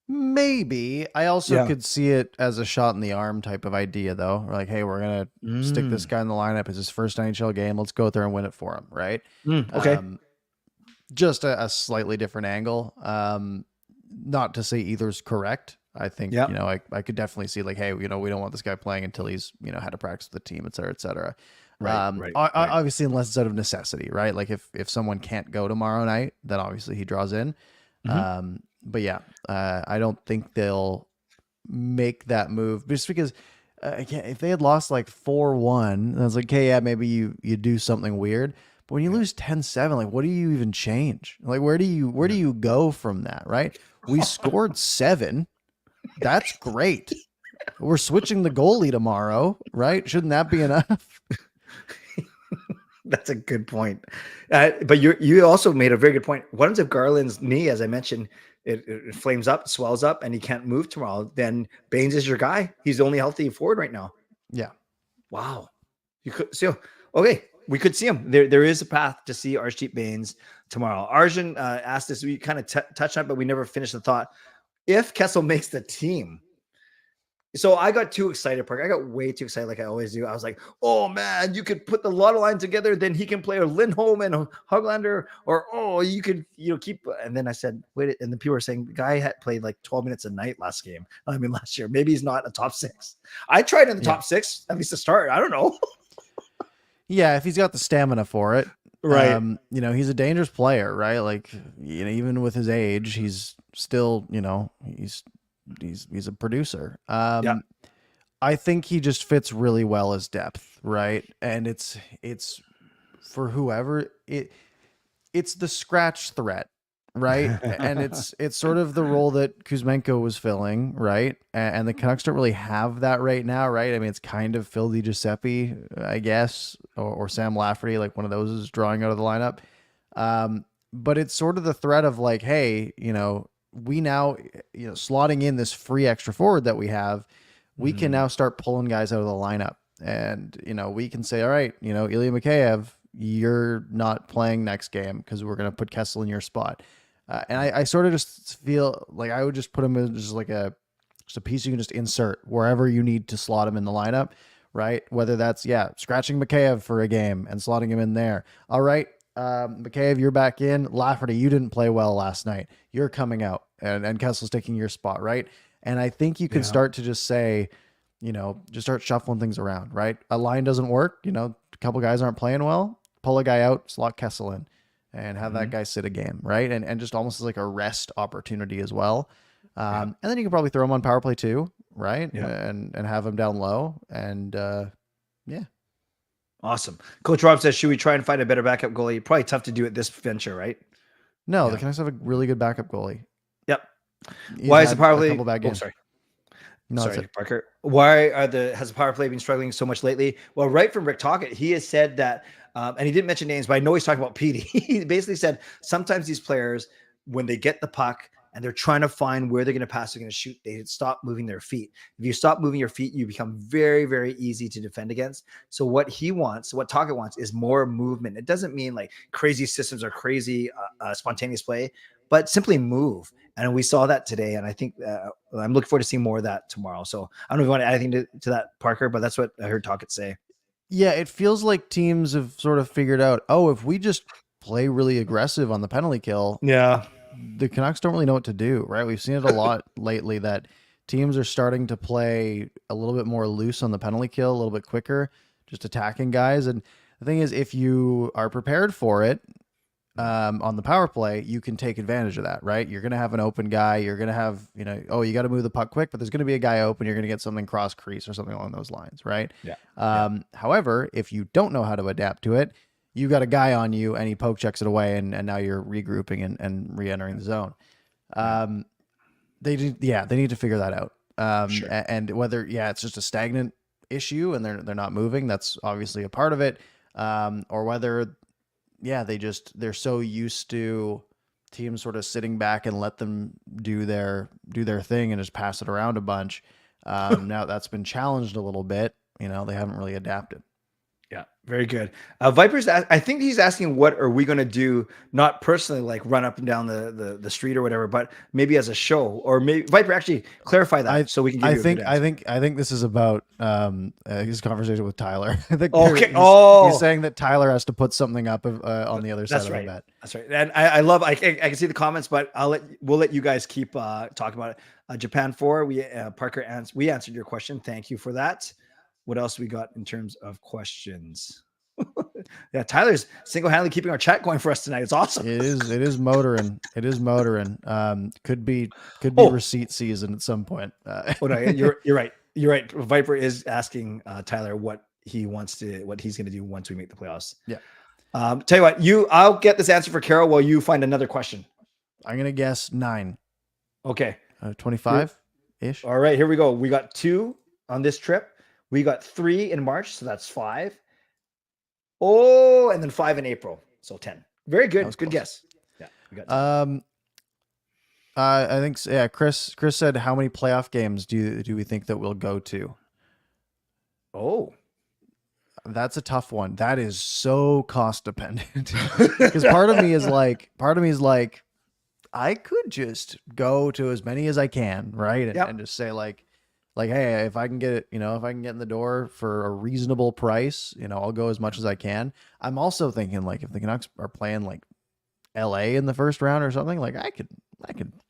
Maybe. I also could see it as a shot in the arm type of idea, though. Like, hey, we're gonna stick this guy in the lineup. It's his first NHL game. Let's go out there and win it for him, right? Okay. Just a slightly different angle. Not to say either's correct. I think I could definitely see like, hey, we don't want this guy playing until he's had a practice with the team, et cetera, et cetera. Right. Obviously, unless it's out of necessity, right? Like if someone can't go tomorrow night, then obviously he draws in. But yeah, I don't think they'll make that move just because if they had lost like 4-1, I was like, okay, yeah, maybe you do something weird. But when you lose 10-7, like what do you even change? Like where do you go from that, right? We scored 7. That's great. We're switching the goalie tomorrow, right? Shouldn't that be enough? That's a good point. But you also made a very good point. What if Garland's knee, as I mentioned, it flames up, swells up, and he can't move tomorrow? Then Baines is your guy. He's the only healthy forward right now. Yeah. Wow. You could see. Okay, we could see him. There is a path to see Arshdeep Baines tomorrow. Arjun asked this. We kind of touched on it, but we never finished the thought. If Kessel makes the team. So I got too excited, Parker. I got way too excited, like I always do. I was like, "Oh man, you could put the Lotto line together. Then he can play a Lindholm and a Höglander, or you could, keep." And then I said, "Wait!" And the people were saying the guy had played like 12 minutes a night last year. Maybe he's not a top 6. I tried in the top 6 at least to start. I don't know. Yeah, if he's got the stamina for it, right? He's a dangerous player, right? Like, even with his age, he's still, he's a producer. I think he just fits really well as depth, right? And it's for whoever it's the scratch threat, right? And it's sort of the role that Kuzmenko was filling, right? And the Canucks don't really have that right now, right? I mean, it's kind of Phil Giuseppe, I guess, or Sam Lafferty, like one of those is drawing out of the lineup. But it's sort of the threat of like, hey, we now, slotting in this free extra forward that we have, we can now start pulling guys out of the lineup. And, we can say, all right, Ilya Mikheyev, you're not playing next game because we're going to put Kessel in your spot. And I sort of just feel like I would just put him as just like a piece you can just insert wherever you need to slot him in the lineup, right? Whether that's, scratching Mikheyev for a game and slotting him in there. All right. Mikheyev, you're back in. Lafferty, you didn't play well last night. You're coming out, and Kessel's taking your spot, right? And I think you can start to just say, just start shuffling things around, right? A line doesn't work, a couple guys aren't playing well, pull a guy out, slot Kessel in, and have that guy sit a game, right? And just almost as like a rest opportunity as well. And then you can probably throw him on power play too, right? And have him down low, and Awesome. Coach Rob says, should we try and find a better backup goalie? Probably tough to do at this venture, right? No, the Canucks have a really good backup goalie. Yep. Why is the power play? Sorry. No, sorry, Parker. Why has the power play been struggling so much lately? Well, right from Rick Tocchet, he has said that, and he didn't mention names, but I know he's talking about Petey. He basically said sometimes these players, when they get the puck, and they're trying to find where they're going to pass, they're going to shoot. They stop moving their feet. If you stop moving your feet, you become very, very easy to defend against. So what Tocchet wants is more movement. It doesn't mean like crazy systems or crazy spontaneous play, but simply move. And we saw that today. And I think I'm looking forward to seeing more of that tomorrow. So I don't know if you want to add anything to that, Parker, but that's what I heard Tocchet say. Yeah, it feels like teams have sort of figured out, if we just play really aggressive on the penalty kill, the Canucks don't really know what to do, right? We've seen it a lot lately that teams are starting to play a little bit more loose on the penalty kill, a little bit quicker, just attacking guys. And the thing is, if you are prepared for it on the power play, you can take advantage of that, right? You're going to have an open guy. You're going to have, you got to move the puck quick, but there's going to be a guy open. You're going to get something cross crease or something along those lines, right? Yeah. However, if you don't know how to adapt to it, you got a guy on you and he poke checks it away, and now you're regrouping and re-entering the zone. They need to figure that out. Sure. And whether, it's just a stagnant issue and they're not moving, that's obviously a part of it. Or whether, they're so used to teams sort of sitting back and let them do their thing and just pass it around a bunch. Now that's been challenged a little bit. They haven't really adapted. Yeah, very good. Viper's, I think he's asking, what are we going to do? Not personally, like run up and down the street or whatever, but maybe as a show, or maybe Viper, actually clarify that so we can. I think this is about his conversation with Tyler. I think he's saying that Tyler has to put something up on the other side of the bet. That's right. And I can see the comments, but we'll let you guys keep talking about it. Japan 4, Parker we answered your question. Thank you for that. What else we got in terms of questions? Yeah, Tyler's single-handedly keeping our chat going for us tonight. It's awesome. It is motoring. It is motoring. Could be receipt season at some point. No, you're right. You're right. Viper is asking Tyler what he's going to do once we make the playoffs. Yeah. Tell you what, I'll get this answer for Carol while you find another question. I'm gonna guess 9. Okay. 25 ish. All right, here we go. We got 2 on this trip. We got 3 in March, so that's 5. Oh, and then 5 in April, so 10. Very good. Good guess. Yeah, we got 10. I think Chris said, how many playoff games do we think that we'll go to? Oh, that's a tough one. That is so cost dependent. Because part of me is like, I could just go to as many as I can, right? And just say like, hey, if I can get it, if I can get in the door for a reasonable price, I'll go as much as I can. I'm also thinking like, if the Canucks are playing like LA in the first round or something, like I could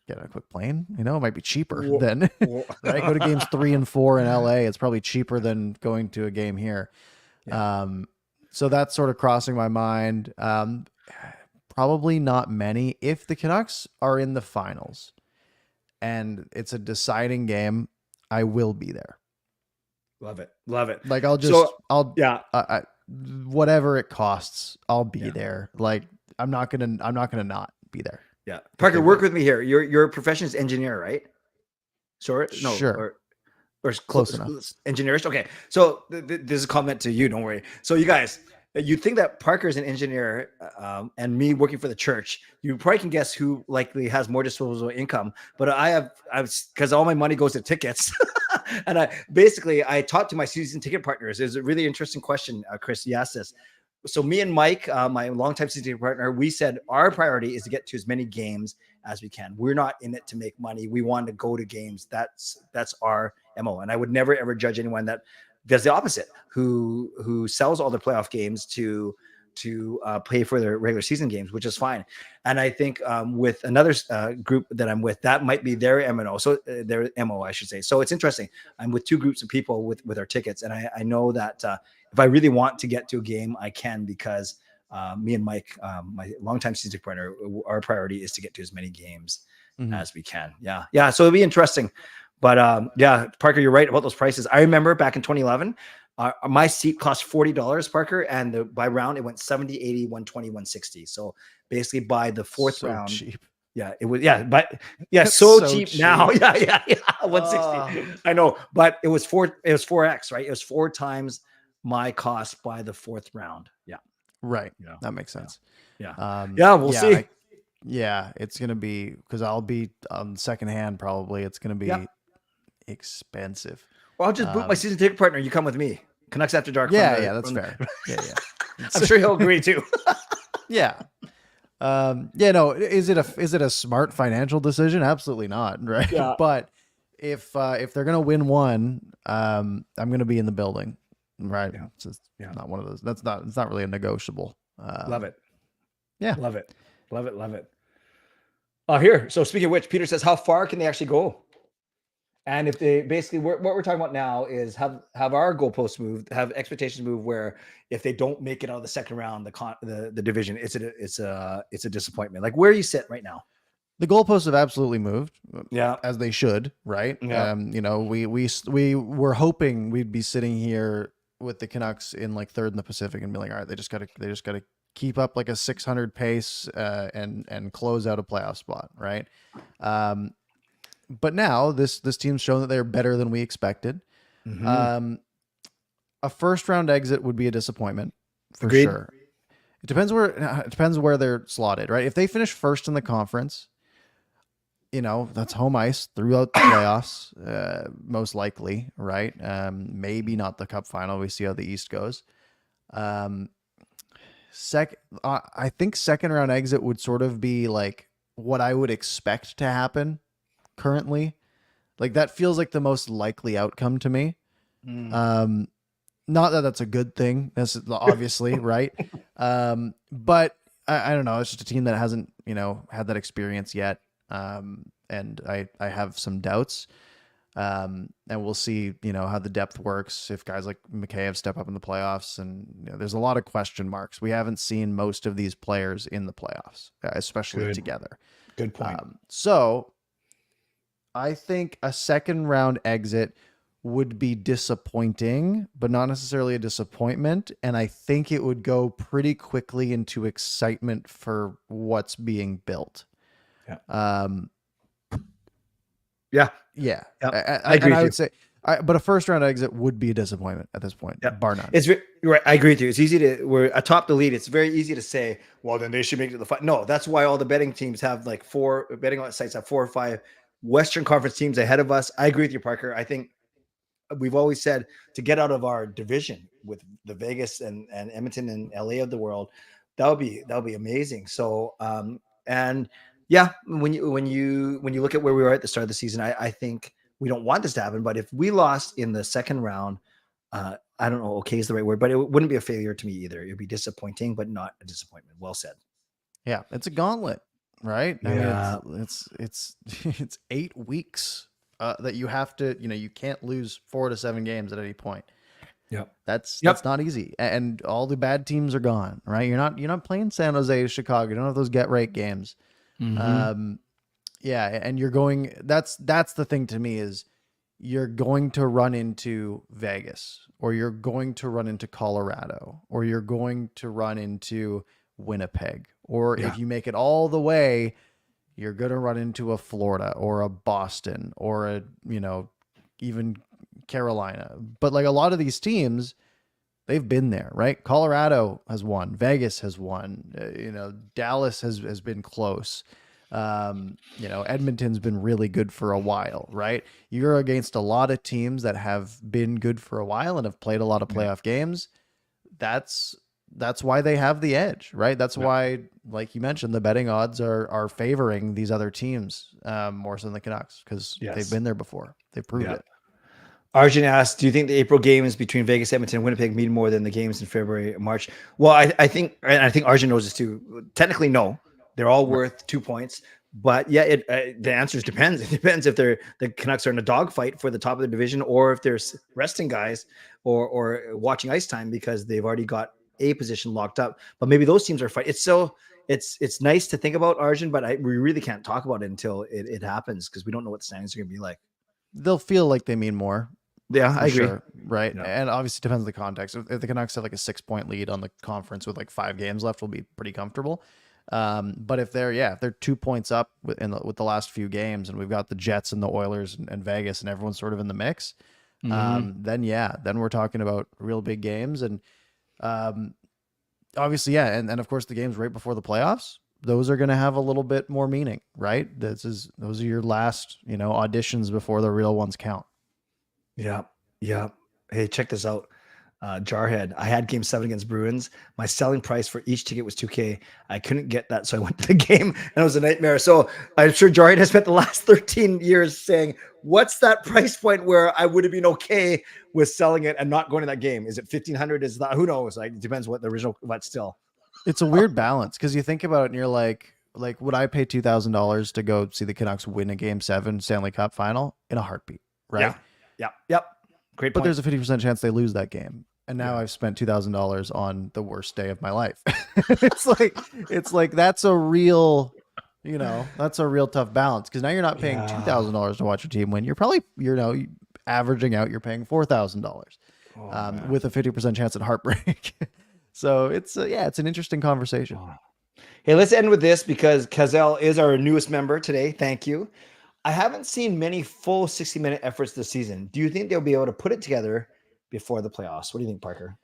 get a quick plane. It might be cheaper than right. Go to games 3 and 4 in LA. It's probably cheaper than going to a game here. Yeah. So that's sort of crossing my mind. Probably not many. If the Canucks are in the finals and it's a deciding game, I will be there. Love it. Like whatever it costs, I'll be there. Like I'm not gonna not be there. Yeah. Parker, work with me here. Your profession is engineer, right? Sure. No. Sure. Or close enough. Engineerist. Okay. So this is a comment to you. Don't worry. So you guys, you think that Parker is an engineer, and me working for the church, you probably can guess who likely has more disposable income. But I've because all my money goes to tickets, and I talked to my season ticket partners. It's a really interesting question, Chris. You asked this. So me and Mike, my longtime season ticket partner, we said our priority is to get to as many games as we can. We're not in it to make money. We want to go to games. That's our MO. And I would never ever judge anyone that does the opposite, who sells all their playoff games to pay for their regular season games, which is fine. And I think with another group that I'm with, that might be their MO. So their MO, I should say. So it's interesting. I'm with 2 groups of people with our tickets, and I know that if I really want to get to a game, I can, because me and Mike, my longtime season partner, our priority is to get to as many games as we can. Yeah. So it'll be interesting. But Parker, you're right about those prices. I remember back in 2011, my seat cost $40, Parker, and by round it went 70, 80, 120, 160. So basically by the 4th round, cheap. Yeah, it was. Yeah, but so cheap now. Yeah. 160. I know, but it was 4x, right? It was 4 times my cost by the 4th round. Yeah. Right. That makes sense. Yeah. We'll see. Yeah, it's gonna be because I'll be on second hand probably. It's gonna be Yep. expensive. Well, I'll just book my season ticket partner. You come with me. Canucks After Dark from Yeah, the. yeah, that's From the fair. Yeah. I'm sure he'll agree too. Yeah. Yeah, no, is it a smart financial decision? Absolutely not, right? Yeah. But if they're gonna win one, I'm gonna be in the building, right? Yeah. It's just Yeah. not one of those. It's not really a negotiable. Love it. Yeah. Love it. Love it. Love it. Oh, here. So speaking of which, Peter says, how far can they actually go? And if they basically, what we're talking about now is have our goalposts moved, have expectations move. Where if they don't make it out of the second round, the division, it's a disappointment. Like where you sit right now. The goalposts have absolutely moved, Yeah. as they should, right? Yeah. We were hoping we'd be sitting here with the Canucks in like third in the Pacific and be like, all right, they just gotta keep up like a 600 pace and close out a playoff spot, right? But now this team's shown that they're better than we expected. Mm-hmm. A first round exit would be a disappointment for Agreed. sure. It depends where they're slotted, right? If they finish first in the conference, that's home ice throughout the playoffs, most likely, right? Maybe not the cup final. We see how the East goes. I think second round exit would sort of be like what I would expect to happen currently. Like that feels like the most likely outcome to me. Not that that's a good thing, that's obviously, right? But I don't know. It's just a team that hasn't, had that experience yet. And I have some doubts. And we'll see, how the depth works if guys like Mikheyev step up in the playoffs. And there's a lot of question marks. We haven't seen most of these players in the playoffs, especially together. Good point. So I think a second round exit would be disappointing, but not necessarily a disappointment. And I think it would go pretty quickly into excitement for what's being built. Yeah. Yeah. I agree. And I would say, but a first round exit would be a disappointment at this point, bar none. It's right. I agree with you. It's easy we're atop the lead. It's very easy to say, well, then they should make it to the fight. No, that's why all the betting teams have like betting sites have 4 or 5 Western Conference teams ahead of us. I agree with you, Parker. I think we've always said to get out of our division with the Vegas and Edmonton and LA of the world, that would be amazing. So, and yeah, when you look at where we were at the start of the season, I think we don't want this to happen, but if we lost in the second round, I don't know, okay is the right word, but it wouldn't be a failure to me either. It'd be disappointing, but not a disappointment. Well said. Yeah, it's a gauntlet, right? Yeah. I mean, it's 8 weeks that you have to, you can't lose 4 to 7 games at any point. Yep. That's not easy, and all the bad teams are gone, right? You're not playing San Jose, Chicago. You don't have those get right games. Mm-hmm. Yeah, and you're going. That's the thing to me is you're going to run into Vegas, or you're going to run into Colorado, or you're going to run into Winnipeg, or if you make it all the way, you're going to run into a Florida or a Boston or a, even Carolina. But like a lot of these teams, they've been there, right? Colorado has won. Vegas has won. Dallas has been close. Edmonton's been really good for a while, right? You're against a lot of teams that have been good for a while and have played a lot of playoff games. That's why they have the edge, right? That's why, like you mentioned, the betting odds are favoring these other teams more so than the Canucks because they've been there before. They've proved it. Arjun asked, do you think the April games between Vegas, Edmonton, and Winnipeg mean more than the games in February and March? Well, I think Arjun knows this too. Technically, no. They're all worth 2 points. But yeah, the answer depends. It depends if the Canucks are in a dogfight for the top of the division or if they're resting guys or watching ice time because they've already got a position locked up. But maybe those teams are fighting. It's nice to think about, Arjun, but we really can't talk about it until it happens because we don't know what the standings are going to be like. They'll feel like they mean more. Yeah, I agree. Sure, right. Yeah. And obviously it depends on the context. If the Canucks have like a 6-point lead on the conference with like 5 games left, we'll be pretty comfortable. But if they're 2 points up with the last few games and we've got the Jets and the Oilers and Vegas and everyone's sort of in the mix, then we're talking about real big games. And obviously, and of course the games right before the playoffs, those are going to have a little bit more meaning, right? Those are your last, auditions before the real ones count. Yeah. Yeah. Hey, check this out. Jarhead. I had game 7 against Bruins. My selling price for each ticket was $2,000. I couldn't get that, so I went to the game, and it was a nightmare. So I'm sure Jarhead has spent the last 13 years saying, what's that price point where I would have been okay with selling it and not going to that game? Is it 1,500? Is that, who knows? Like, it depends what the original, but still. It's a weird balance because you think about it and you're like, would I pay $2,000 to go see the Canucks win a game 7 Stanley Cup final in a heartbeat? Right. Yeah. Yep. Great point. But there's a 50% chance they lose that game. And now I've spent $2,000 on the worst day of my life. it's like, that's a real, that's a real tough balance. Cause now you're not paying $2,000 to watch your team win. You're probably, averaging out, you're paying $4,000 with a 50% chance at heartbreak. So it's an interesting conversation. Hey, let's end with this because Kessel is our newest member today. Thank you. I haven't seen many full 60-minute efforts this season. Do you think they'll be able to put it together before the playoffs? What do you think, Parker?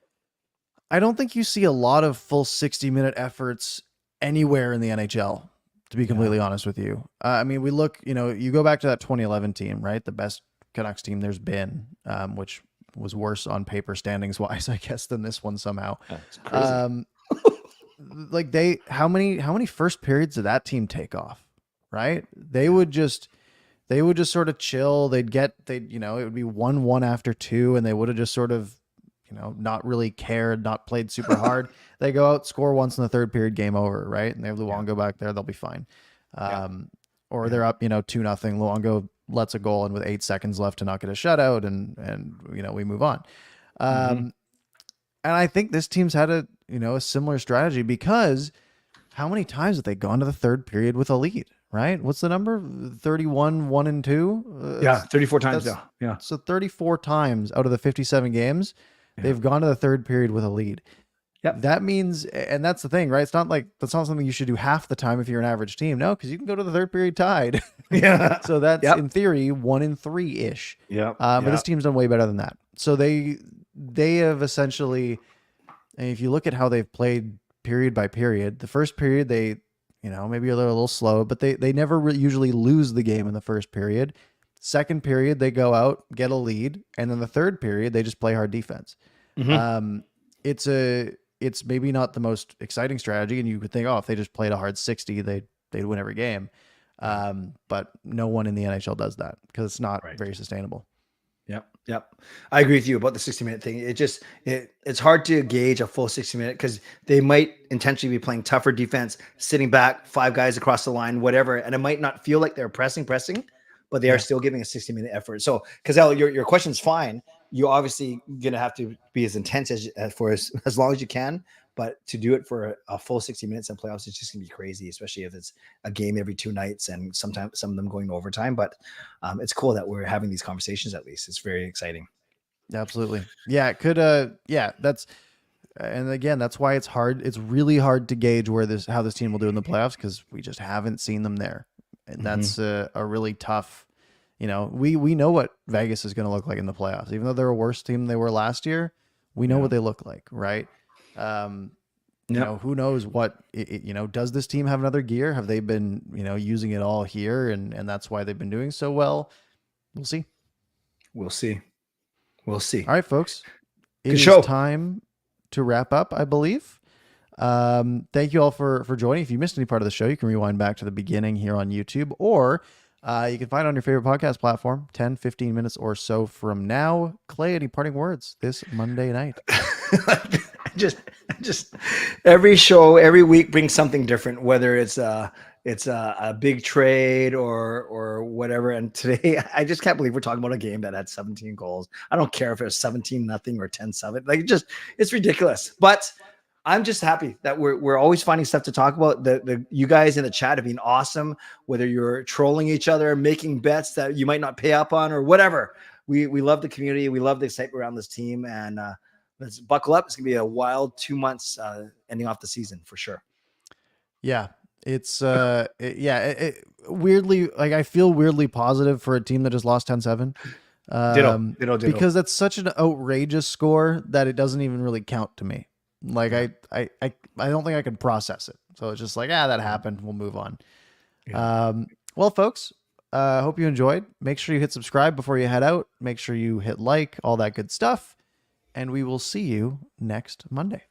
I don't think you see a lot of full 60-minute efforts anywhere in the NHL, to be completely honest with you. I mean, we look, you go back to that 2011 team, right? The best Canucks team there's been, which was worse on paper standings wise, I guess, than this one somehow. That's crazy. Like how many first periods did that team take off? Right? They would just sort of chill. It would be 1-1 after 2, and they would have just sort of, not really cared, not played super hard. They go out, score once in the third period, game over, right? And they have Luongo back there, they'll be fine. Or they're up, 2-0. Luongo lets a goal in with 8 seconds left to not get a shutout, and we move on. And I think this team's had a similar strategy because how many times have they gone to the third period with a lead? Right? What's the number? 31, 1-2? 34 times now. Yeah. So 34 times out of the 57 games, they've gone to the third period with a lead. Yep. That means, and that's the thing, right? It's not like, that's not something you should do half the time if you're an average team. No, because you can go to the third period tied. Yeah. So that's in theory 1 in 3-ish. Yeah. But this team's done way better than that. So they have essentially, and if you look at how they've played period by period, the first period they, maybe they're a little slow, but they never usually lose the game in the first period. Second period, they go out, get a lead. And then the third period, they just play hard defense. It's maybe not the most exciting strategy. And you could think, if they just played a hard 60, they'd win every game. But no one in the NHL does that because it's not very sustainable. Yep. I agree with you about the 60-minute thing. It's hard to gauge a full 60-minute because they might intentionally be playing tougher defense, sitting back, 5 guys across the line, whatever. And it might not feel like they're pressing, but they are still giving a 60-minute effort. So, Kessel, your question's fine. You're obviously going to have to be as intense as long as you can. But to do it for a full 60 minutes in playoffs, it's just going to be crazy, especially if it's a game every 2 nights and sometimes some of them going to overtime. But it's cool that we're having these conversations at least. It's very exciting. Absolutely. Yeah, it could. And again, that's why it's hard. It's really hard to gauge how this team will do in the playoffs because we just haven't seen them there. And that's a really tough, we know what Vegas is going to look like in the playoffs. Even though they're a worse team than they were last year, we know what they look like, right? Who knows what, does this team have another gear? Have they been, using it all here and that's why they've been doing so well? We'll see. We'll see. All right, folks. It Good is show. Time to wrap up, I believe. Thank you all for joining. If you missed any part of the show, you can rewind back to the beginning here on YouTube, or you can find it on your favorite podcast platform 10-15 minutes or so from now. Clay, any parting words this Monday night? just every show, every week brings something different, whether it's a big trade or whatever. And today, I just can't believe we're talking about a game that had 17 goals. I don't care if it was 17-0 or 10-7. Like, it's ridiculous. But I'm just happy that we're always finding stuff to talk about. The you guys in the chat have been awesome, whether you're trolling each other, making bets that you might not pay up on or whatever. We love the community. We love the excitement around this team, and let's buckle up. It's gonna be a wild 2 months ending off the season for sure. Yeah, it's weirdly, like, I feel weirdly positive for a team that just lost 10-7. Ditto. Because that's such an outrageous score that it doesn't even really count to me. Like I don't think I can process it. So it's just like, that happened. We'll move on. Yeah. Well, folks, hope you enjoyed. Make sure you hit subscribe before you head out. Make sure you hit like, all that good stuff. And we will see you next Monday.